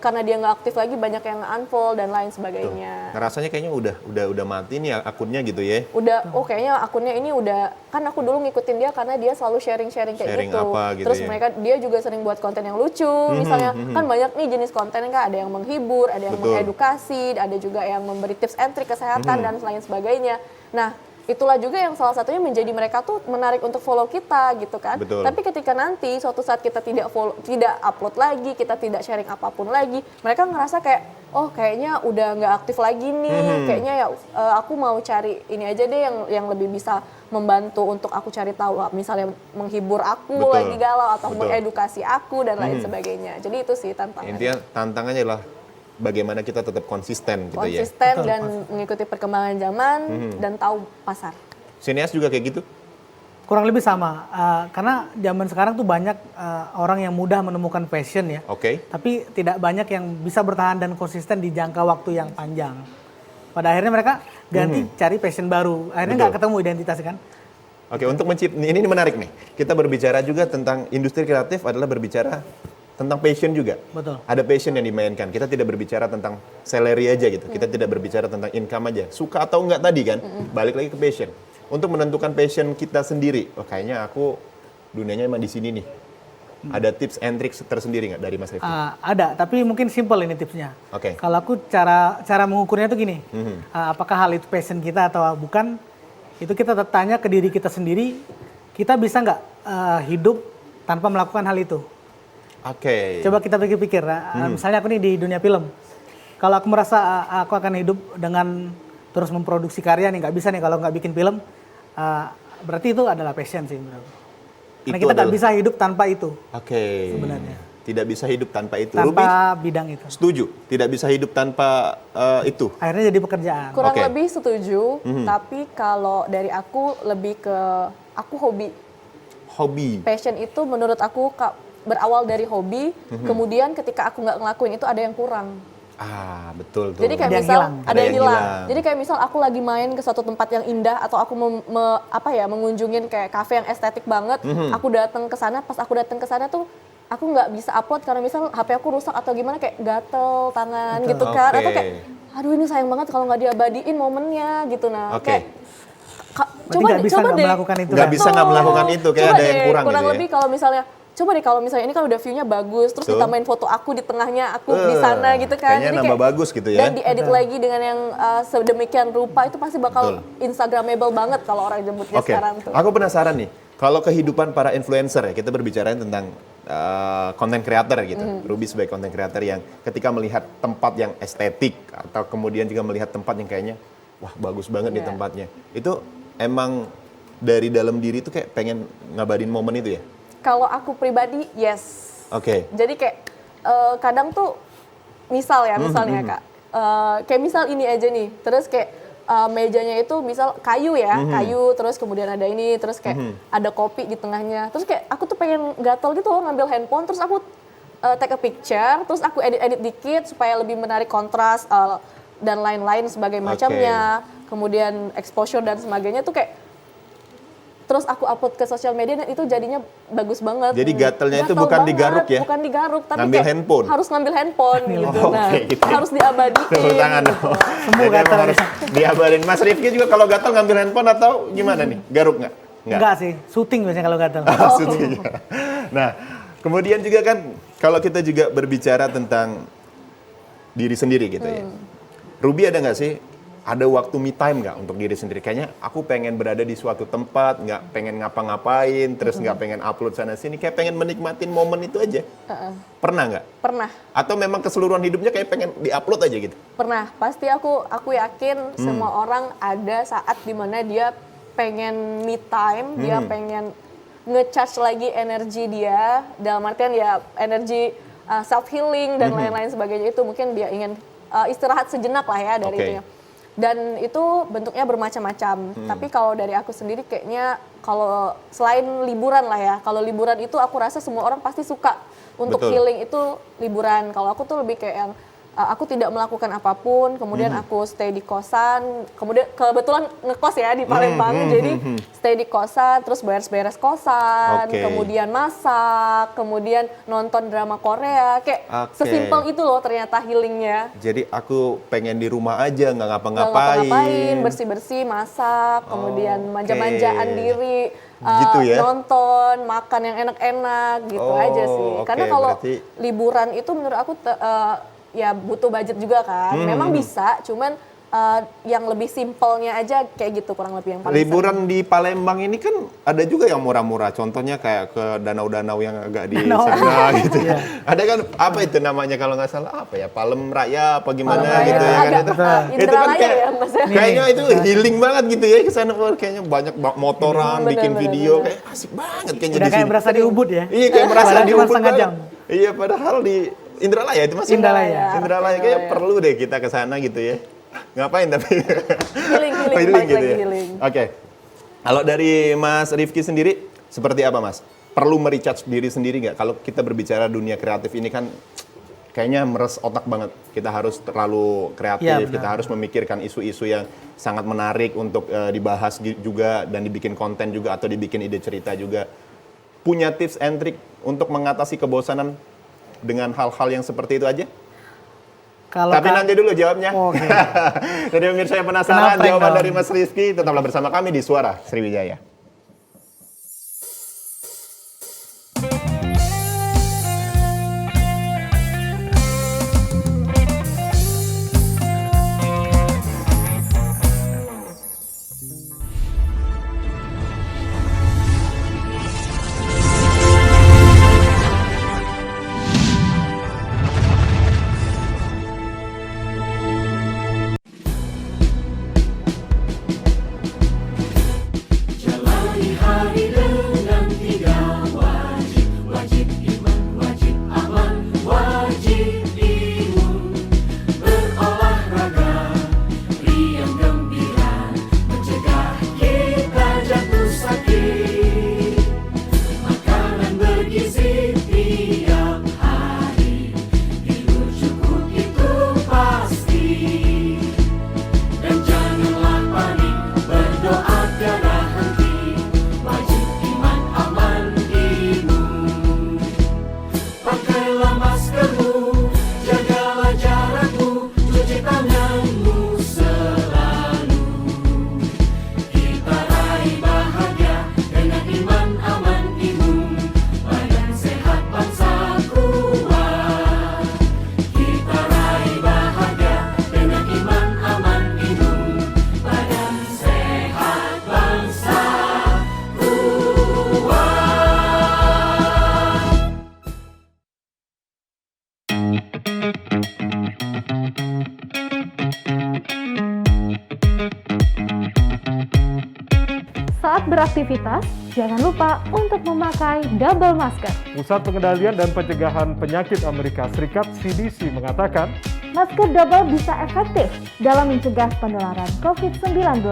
karena dia nggak aktif lagi banyak yang unfollow dan lain Tuh. sebagainya. Rasanya kayaknya udah mati nih akunnya gitu ya. Udah, kayaknya akunnya ini udah, kan aku dulu ngikutin dia karena dia selalu sharing-sharing kayak Sharing gitu. apa gitu Terus ya. dia juga sering buat konten yang lucu, misalnya kan banyak nih jenis konten kan, ada yang menghibur, ada yang Betul. mengedukasi, ada juga yang memberi tips and trik kesehatan dan lain sebagainya. Nah, itulah juga yang salah satunya menjadi mereka tuh menarik untuk follow kita gitu kan. Betul. Tapi ketika nanti suatu saat kita tidak upload lagi, kita tidak sharing apapun lagi, mereka ngerasa kayak oh kayaknya udah nggak aktif lagi nih, kayaknya ya aku mau cari ini aja deh yang lebih bisa membantu untuk aku cari tahu, misalnya menghibur aku Betul. lagi galau atau Betul. mengedukasi aku dan lain sebagainya. Jadi itu sih tantangannya. Intinya tantangannya adalah bagaimana kita tetap konsisten gitu ya. Konsisten dan mengikuti perkembangan zaman dan tahu pasar. Sineas juga kayak gitu? Kurang lebih sama, karena zaman sekarang tuh banyak orang yang mudah menemukan passion ya. Oke. Tapi tidak banyak yang bisa bertahan dan konsisten di jangka waktu yang panjang. Pada akhirnya mereka ganti cari passion baru. Akhirnya nggak Betul. ketemu identitas kan. Oke, untuk ini menarik nih. Kita berbicara juga tentang industri kreatif adalah berbicara tentang passion juga. Betul. Ada passion yang dimainkan. Kita tidak berbicara tentang salary aja gitu. Kita tidak berbicara tentang income aja. Suka atau enggak tadi kan? Balik lagi ke passion. Untuk menentukan passion kita sendiri. Oh, kayaknya aku dunianya emang di sini nih. Ada tips and tricks tersendiri nggak dari Mas Rifki? Ada, tapi mungkin simple ini tipsnya. Oke. Kalau aku cara mengukurnya tuh gini, apakah hal itu passion kita atau bukan? Itu kita tanya ke diri kita sendiri, kita bisa nggak hidup tanpa melakukan hal itu? Oke. Coba kita pikir-pikir, misalnya aku nih di dunia film. Kalau aku merasa aku akan hidup dengan terus memproduksi karya nih, nggak bisa nih kalau nggak bikin film, berarti itu adalah passion sih menurut aku. Karena kita nggak bisa hidup tanpa itu, Oke. sebenarnya. Tidak bisa hidup tanpa itu. tanpa Ruby, bidang itu. setuju. Tidak bisa hidup tanpa itu. Akhirnya jadi pekerjaan. Kurang Oke. lebih setuju, tapi kalau dari aku lebih ke aku hobi. Hobi. Passion itu menurut aku berawal dari hobi, kemudian ketika aku nggak ngelakuin itu ada yang kurang. Betul tuh. Jadi kayak Ada yang misal hilang. ada yang hilang. Jadi kayak misal aku lagi main ke suatu tempat yang indah atau aku mengunjungin kayak kafe yang estetik banget, aku datang ke sana, pas aku datang ke sana tuh aku nggak bisa upload karena misal HP aku rusak atau gimana kayak gatel tangan gitu kan, Oke. atau kayak aduh ini sayang banget kalau nggak diabadiin momennya gitu. Nah, Oke. kayak Berarti nggak bisa nggak melakukan itu. Nggak kan? bisa nggak melakukan itu, kayak Coba ada yang deh, kurang gitu ya. lebih kalau misalnya coba deh kalau misalnya ini kan udah view-nya bagus, terus Betul. ditambahin foto aku di tengahnya, aku di sana gitu kan. Kayaknya Jadi nambah bagus gitu ya. Dan diedit lagi dengan yang sedemikian rupa, itu pasti bakal Betul. instagramable banget kalau orang jemputnya Oke, sekarang tuh. aku penasaran nih. Kalau kehidupan para influencer ya, kita berbicara tentang content creator gitu. Ruby sebagai content creator yang ketika melihat tempat yang estetik atau kemudian juga melihat tempat yang kayaknya wah bagus banget nih Iya. tempatnya. Itu emang dari dalam diri itu kayak pengen ngabarin momen itu ya? Kalau aku pribadi, yes. Oke. Jadi kayak kadang tuh misalnya Kak, kayak misal ini aja nih, terus kayak mejanya itu misal kayu ya, kayu, terus kemudian ada ini, terus kayak ada kopi di tengahnya, terus kayak aku tuh pengen gatel gitu loh ngambil handphone, terus aku take a picture, terus aku edit dikit supaya lebih menarik kontras dan lain-lain sebagai macamnya. Kemudian exposure dan sebagainya tuh kayak terus aku upload ke sosial media dan itu jadinya bagus banget. Jadi gatelnya itu Gatel bukan banget, digaruk ya? Bukan digaruk, tapi Ngambil kayak handphone? harus ngambil handphone gitu. Nah, gitu ya. harus diabadiin. Tepuk tangan gitu. dong. Semua Jadi gatel emang harus diabadin. Mas Rifki juga kalau gatel ngambil handphone atau gimana nih? Garuk nggak? Enggak sih, syuting biasanya kalau gatel. Maksudnya. Nah, kemudian juga kan kalau kita juga berbicara tentang diri sendiri gitu ya. Ruby ada nggak sih, ada waktu me time nggak untuk diri sendiri? Kayaknya aku pengen berada di suatu tempat, nggak pengen ngapa-ngapain, terus nggak pengen upload sana-sini, kayak pengen menikmatin momen itu aja. Pernah nggak? Pernah. Atau memang keseluruhan hidupnya kayak pengen di-upload aja gitu? Pernah, pasti aku yakin semua orang ada saat dimana dia pengen me time, dia pengen nge-charge lagi energi dia, dalam artian ya energi self healing dan lain-lain sebagainya itu mungkin dia ingin istirahat sejenak lah ya dari itu ya. Dan itu bentuknya bermacam-macam. Tapi kalau dari aku sendiri kayaknya kalau selain liburan lah ya, kalau liburan itu aku rasa semua orang pasti suka untuk healing itu liburan. Kalau aku tuh lebih kayak yang aku tidak melakukan apapun, kemudian aku stay di kosan, kemudian kebetulan ngekos ya di Palembang, jadi stay di kosan, terus beres-beres kosan, kemudian masak, kemudian nonton drama Korea, kayak sesimpel itu loh ternyata healingnya. Jadi aku pengen di rumah aja, nggak Nggak ngapa-ngapain. bersih-bersih, masak, kemudian manja-manjaan diri. Gitu ya? Nonton, makan yang enak-enak gitu aja sih. Karena kalau liburan itu menurut aku ya butuh budget juga kan. Memang bisa, cuman yang lebih simpelnya aja kayak gitu kurang lebih yang paling Liburan di Palembang ini kan ada juga yang murah-murah. Contohnya kayak ke danau-danau yang agak di sana gitu ya. Ada kan apa itu namanya kalau nggak salah apa ya? Palem Raya apa gimana gitu ya kan itu. Itu kan kayak ya, Mas. kayaknya itu healing banget gitu ya ke sana. Kayaknya banyak motoran, bikin video kayak asik banget kayaknya Udah di kayak sini. berasa di Ubud ya. Iya kayak merasa Padahal di cuma Ubud setengah banget. jam. Iya padahal di Indralaya itu masih Indralaya kayak perlu deh kita ke sana gitu ya. Ngapain tapi? Healing, Healing gitu ya. healing. Oke. Kalau dari Mas Rifki sendiri seperti apa Mas? Perlu merecharge diri sendiri nggak? Kalau kita berbicara dunia kreatif ini kan kayaknya meres otak banget. Kita harus terlalu kreatif, Ya, kita harus memikirkan isu-isu yang sangat menarik untuk dibahas juga dan dibikin konten juga atau dibikin ide cerita juga. Punya tips and trick untuk mengatasi kebosanan dengan hal-hal yang seperti itu aja? Tapi nanti dulu jawabnya. Oke. Jadi pemirsa yang penasaran Kenapa jawaban dong? dari Mas Rifki, tetaplah bersama kami di Suara Sriwijaya. Saat beraktivitas, jangan lupa untuk memakai double masker. Pusat Pengendalian dan Pencegahan Penyakit Amerika Serikat (CDC) mengatakan, Masker double bisa efektif dalam mencegah penularan COVID-19.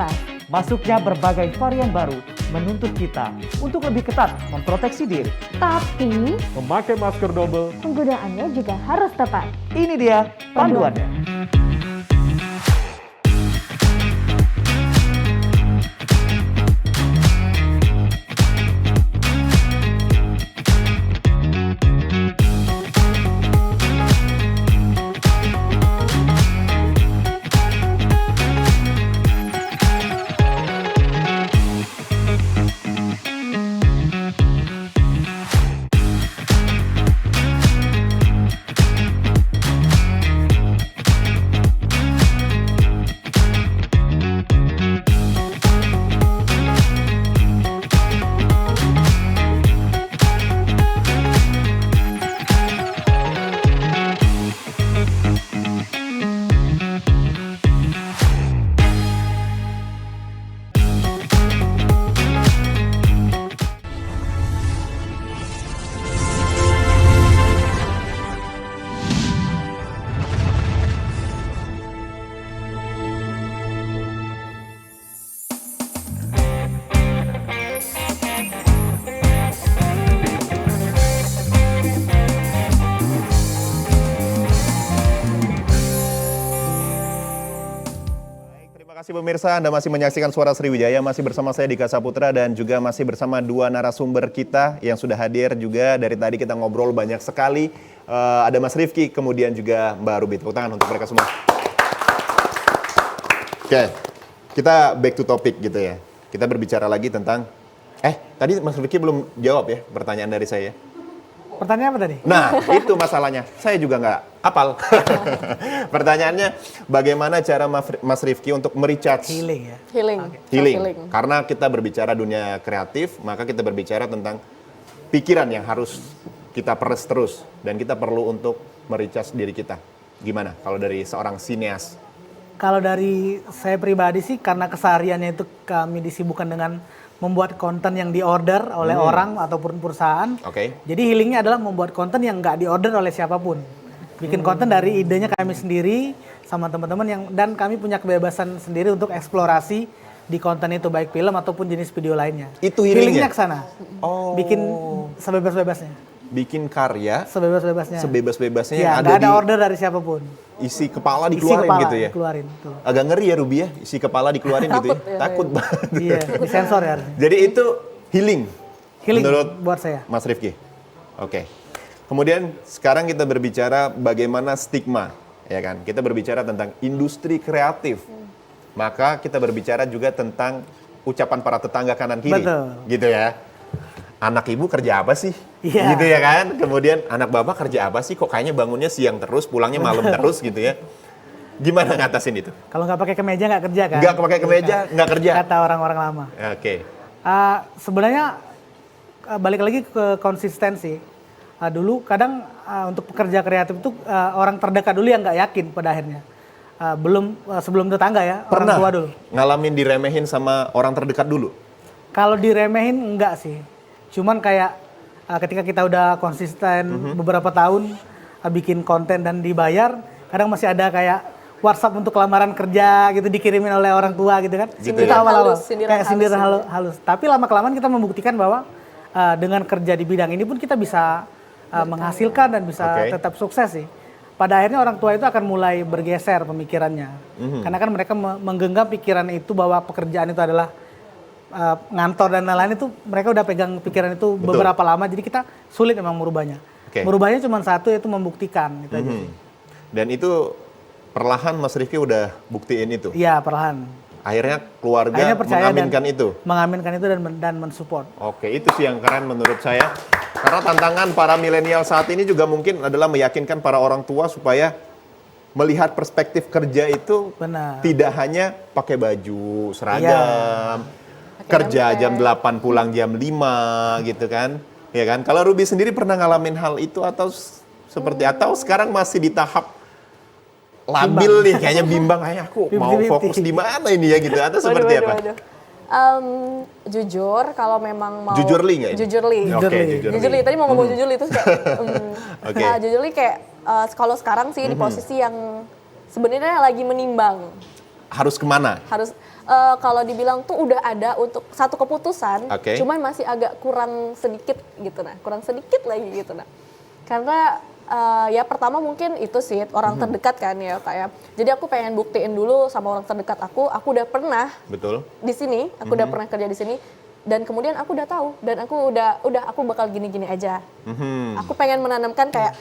Masuknya berbagai varian baru menuntut kita untuk lebih ketat memproteksi diri. Tapi, Memakai masker double. penggunaannya juga harus tepat. Ini dia panduannya. Terima kasih pemirsa, Anda masih menyaksikan Suara Sriwijaya, masih bersama saya Dika Saputra dan juga masih bersama dua narasumber kita yang sudah hadir juga. Dari tadi kita ngobrol banyak sekali, ada Mas Rifki, kemudian juga Mbak Ruby. Tepuk tangan untuk mereka semua. Oke, kita back to topic gitu ya. Kita berbicara lagi tentang, tadi Mas Rifki belum jawab ya pertanyaan dari saya. Pertanyaan apa tadi? Nah, itu masalahnya. Saya juga nggak hafal. Pertanyaannya, bagaimana cara Mas Rifki untuk merecharge? Healing ya. Healing. Healing. Self-healing. Karena kita berbicara dunia kreatif, maka kita berbicara tentang pikiran yang harus kita peres terus. Dan kita perlu untuk merecharge diri kita. Gimana kalau dari seorang sineas? Kalau dari saya pribadi sih, karena kesehariannya itu kami disibukkan dengan membuat konten yang diorder oleh orang ataupun perusahaan. Oke. Jadi healingnya adalah membuat konten yang nggak diorder oleh siapapun. Bikin konten dari idenya kami sendiri sama teman-teman yang, dan kami punya kebebasan sendiri untuk eksplorasi di konten itu, baik film ataupun jenis video lainnya. Itu healingnya? Healingnya ke sana. Oh. Bikin sebebas-bebasnya. Bikin karya Sebebas-bebasnya. sebebas-bebasnya Ya, yang nggak ada ada di order dari siapapun. isi kepala Isi dikeluarin kepala gitu ya. dikeluarin, betul. Agak ngeri ya Ruby ya, isi kepala dikeluarin gitu ya. Takut ya, Takut banget. Iya, disensor ya harusnya. Jadi itu healing. Healing menurut buat saya. Mas Rifki. Oke. Kemudian sekarang kita berbicara bagaimana stigma, ya kan? Kita berbicara tentang industri kreatif. Maka kita berbicara juga tentang ucapan para tetangga kanan kiri. Betul. Gitu ya. Anak ibu kerja apa sih? Iya. Gitu ya kan? Kemudian anak bapak kerja apa sih? Kok kayaknya bangunnya siang terus, pulangnya malam terus gitu ya. Gimana ngatasin itu? Kalau nggak pakai kemeja nggak kerja kan? Nggak pakai kemeja, nggak kerja. Kata orang-orang lama. Oke. Sebenarnya balik lagi ke konsistensi. Dulu kadang untuk pekerja kreatif itu orang terdekat dulu yang nggak yakin pada akhirnya. Sebelum tetangga ya, orang Pernah tua dulu. ngalamin diremehin sama orang terdekat dulu? Kalau diremehin enggak sih. Cuman kayak ketika kita udah konsisten beberapa tahun bikin konten dan dibayar, kadang masih ada kayak WhatsApp untuk lamaran kerja gitu dikirimin oleh orang tua gitu kan. Gitu Itu ya? awal-awal Sindiran kayak sindiran halus. halus. Tapi lama-kelamaan kita membuktikan bahwa dengan kerja di bidang ini pun kita bisa menghasilkan dan bisa Oke. tetap sukses sih. Pada akhirnya orang tua itu akan mulai bergeser pemikirannya. Karena kan mereka menggenggam pikiran itu bahwa pekerjaan itu adalah ngantor dan lain-lain, itu mereka udah pegang pikiran itu Betul. beberapa lama, jadi kita sulit memang merubahnya. Oke. Merubahnya cuma satu, yaitu membuktikan. Itu aja sih. Dan itu perlahan Mas Rifki udah buktiin itu. Iya, perlahan. Akhirnya keluarga Akhirnya percaya mengaminkan dan itu. mengaminkan itu dan mensupport. Oke, itu sih yang keren menurut saya. Karena tantangan para milenial saat ini juga mungkin adalah meyakinkan para orang tua supaya melihat perspektif kerja itu Benar. tidak hanya pakai baju seragam, kerja jam 8 pulang jam 5 gitu kan. Ya kan? Kalau Ruby sendiri pernah ngalamin hal itu atau seperti atau sekarang masih di tahap labil nih, kayaknya bimbang, aku mau 50-50. fokus di mana ini ya gitu atau seperti apa? Jujur, kalau memang mau Jujurly nggak ini? Jujurly. Oke, Jujurly. Tadi mau ngomong Jujurly terus kayak Oke. Jujurly kayak kalau sekarang sih di posisi yang sebenarnya lagi menimbang Harus kemana? harus kalau dibilang tuh udah ada untuk satu keputusan, Oke. cuman masih agak kurang sedikit gitu nah, kurang sedikit lagi gitu nah. Karena ya pertama mungkin itu sih orang terdekat kan ya kayak. Jadi aku pengen buktiin dulu sama orang terdekat aku udah pernah Betul. di sini, aku udah pernah kerja di sini. Dan kemudian aku udah tahu dan aku udah aku bakal gini-gini aja. Aku pengen menanamkan kayak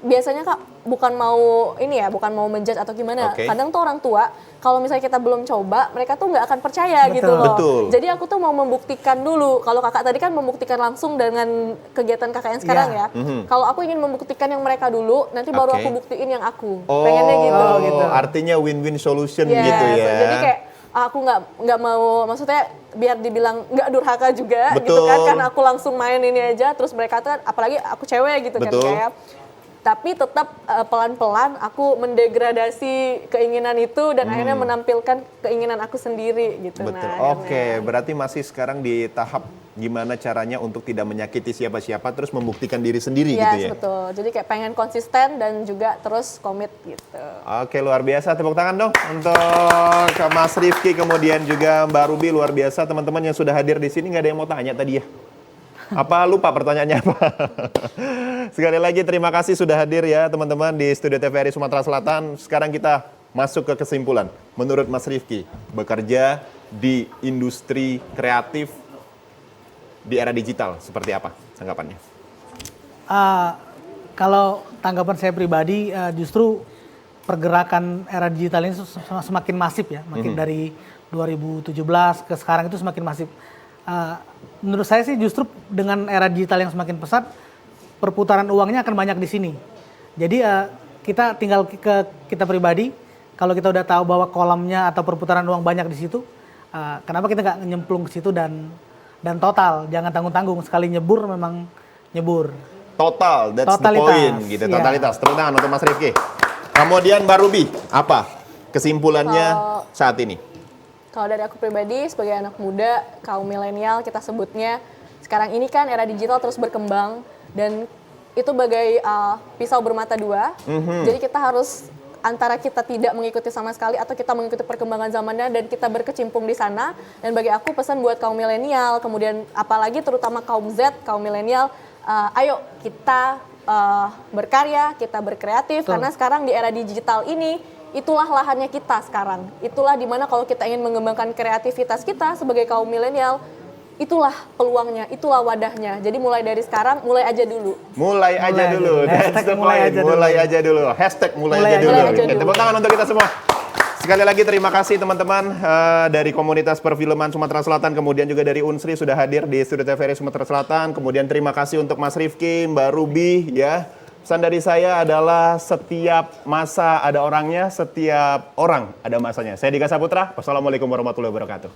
biasanya Kak bukan mau ini ya, bukan mau menjudge atau gimana. Oke. Kadang tuh orang tua kalau misalnya kita belum coba, mereka tuh nggak akan percaya gitu loh. Betul. Jadi aku tuh mau membuktikan dulu. Kalau Kakak tadi kan membuktikan langsung dengan kegiatan Kakak yang sekarang ya. Kalau aku ingin membuktikan yang mereka dulu, nanti baru Oke. aku buktiin yang aku. Pengennya gitu. gitu. Artinya win-win solution Yes, gitu ya. Jadi kayak aku nggak mau, maksudnya biar dibilang nggak durhaka juga gitu Betul. kan, karena aku langsung main ini aja, terus mereka tuh kan, apalagi aku cewek gitu Betul. kan kayak. Tapi tetap pelan-pelan aku mendegradasi keinginan itu dan akhirnya menampilkan keinginan aku sendiri gitu. Betul. Nah, Oke, berarti masih sekarang di tahap gimana caranya untuk tidak menyakiti siapa-siapa terus membuktikan diri sendiri Yes, gitu ya. betul. Jadi kayak pengen konsisten dan juga terus komit gitu. Oke, luar biasa. Tepuk tangan dong untuk Mas Rifki, kemudian juga Mbak Ruby, luar biasa. Teman-teman yang sudah hadir di sini, nggak ada yang mau tanya tadi ya? Apa lupa pertanyaannya apa? Sekali lagi terima kasih sudah hadir ya teman-teman di Studio TVRI Sumatera Selatan. Sekarang kita masuk ke kesimpulan. Menurut Mas Rifki, bekerja di industri kreatif di era digital seperti apa tanggapannya? Kalau tanggapan saya pribadi, justru pergerakan era digital ini semakin masif ya, makin dari 2017 ke sekarang itu semakin masif. Menurut saya sih justru dengan era digital yang semakin pesat, perputaran uangnya akan banyak di sini. Jadi kita tinggal kita pribadi, kalau kita udah tahu bahwa kolamnya atau perputaran uang banyak di situ, kenapa kita nggak nyemplung ke situ dan total, jangan tanggung-tanggung, sekali nyebur memang nyebur. Total, that's Totalitas, the point gitu, iya. totalitas. Tepuk tangan untuk Mas Rifki. Kemudian Mbak Ruby, apa kesimpulannya saat ini? Kalau dari aku pribadi sebagai anak muda, kaum milenial kita sebutnya, sekarang ini kan era digital terus berkembang dan itu bagai pisau bermata dua. Jadi kita harus antara kita tidak mengikuti sama sekali atau kita mengikuti perkembangan zamannya dan kita berkecimpung di sana. Dan bagi aku pesan buat kaum milenial, kemudian apalagi terutama kaum Z, kaum milenial, ayo kita berkarya, kita berkreatif. Karena sekarang di era digital ini itulah lahannya kita sekarang. Itulah dimana kalau kita ingin mengembangkan kreativitas kita sebagai kaum milenial, itulah peluangnya, itulah wadahnya. Jadi mulai dari sekarang, mulai aja dulu. Mulai aja dulu. That's Hashtag the mulai point. aja dulu. Mulai aja dulu. Hashtag mulai aja dulu. aja Oke, dulu. tepuk tangan untuk kita semua. Sekali lagi terima kasih teman-teman dari komunitas perfilman Sumatera Selatan, kemudian juga dari Unsri sudah hadir di Studio TVRI Sumatera Selatan. Kemudian terima kasih untuk Mas Rifki, Mbak Ruby ya. Pesan dari saya adalah setiap masa ada orangnya, setiap orang ada masanya. Saya Dika Saputra, wassalamualaikum warahmatullahi wabarakatuh.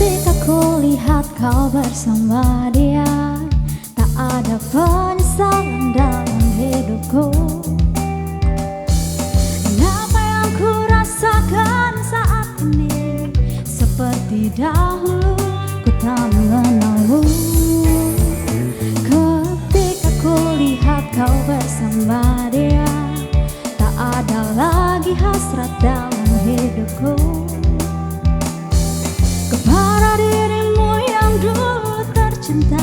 Ketika ku lihat kau bersama dia, tak ada penyesalan dalam hidupku. Apa yang ku rasakan saat ini, seperti dahulu ku tak mengenalmu. Ketika ku lihat kau bersama dia, tak ada lagi hasrat dalam hidupku. Kepada dirimu yang dulu tercinta,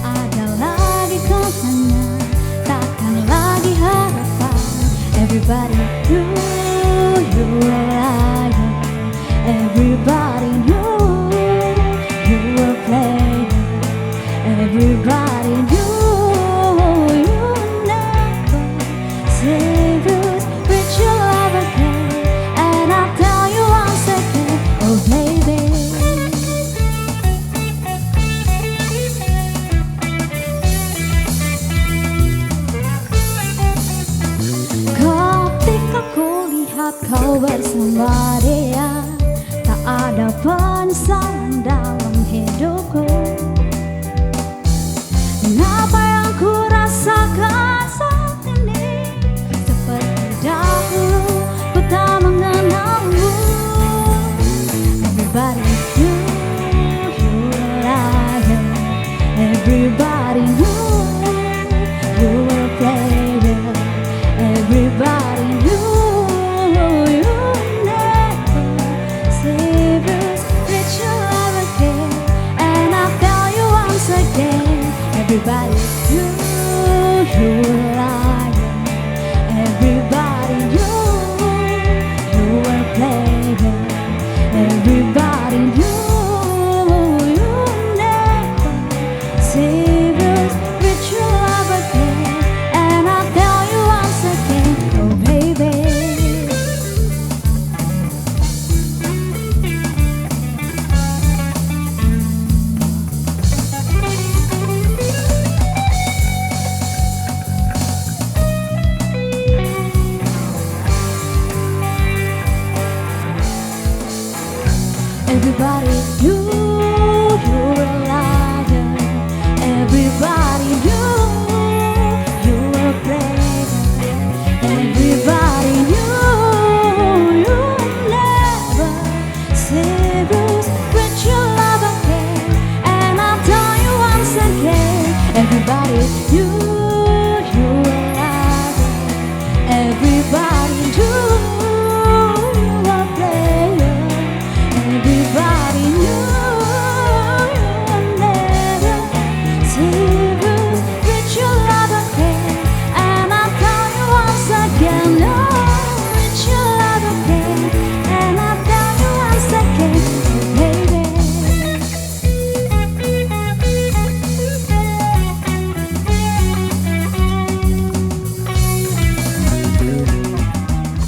tak ada lagi kenangan, takkan lagi harapan. Everybody knew you were lying. Everybody knew you were playing. Everybody knew you would never serious with your love again. And I'll tell you once again, oh baby. Ketika ku lihat kau bersama dia, tak ada penyesalan dalam hidupku. Dan apa yang ku rasakan Everybody knew you were lying. Everybody knew you were playing. Everybody knew you never save us with your love again. And I'll tell you once again, oh baby. Everybody knew you were a liar. Everybody knew you were playing. Everybody knew you never save us with your love again. And I'll tell you once again, everybody knew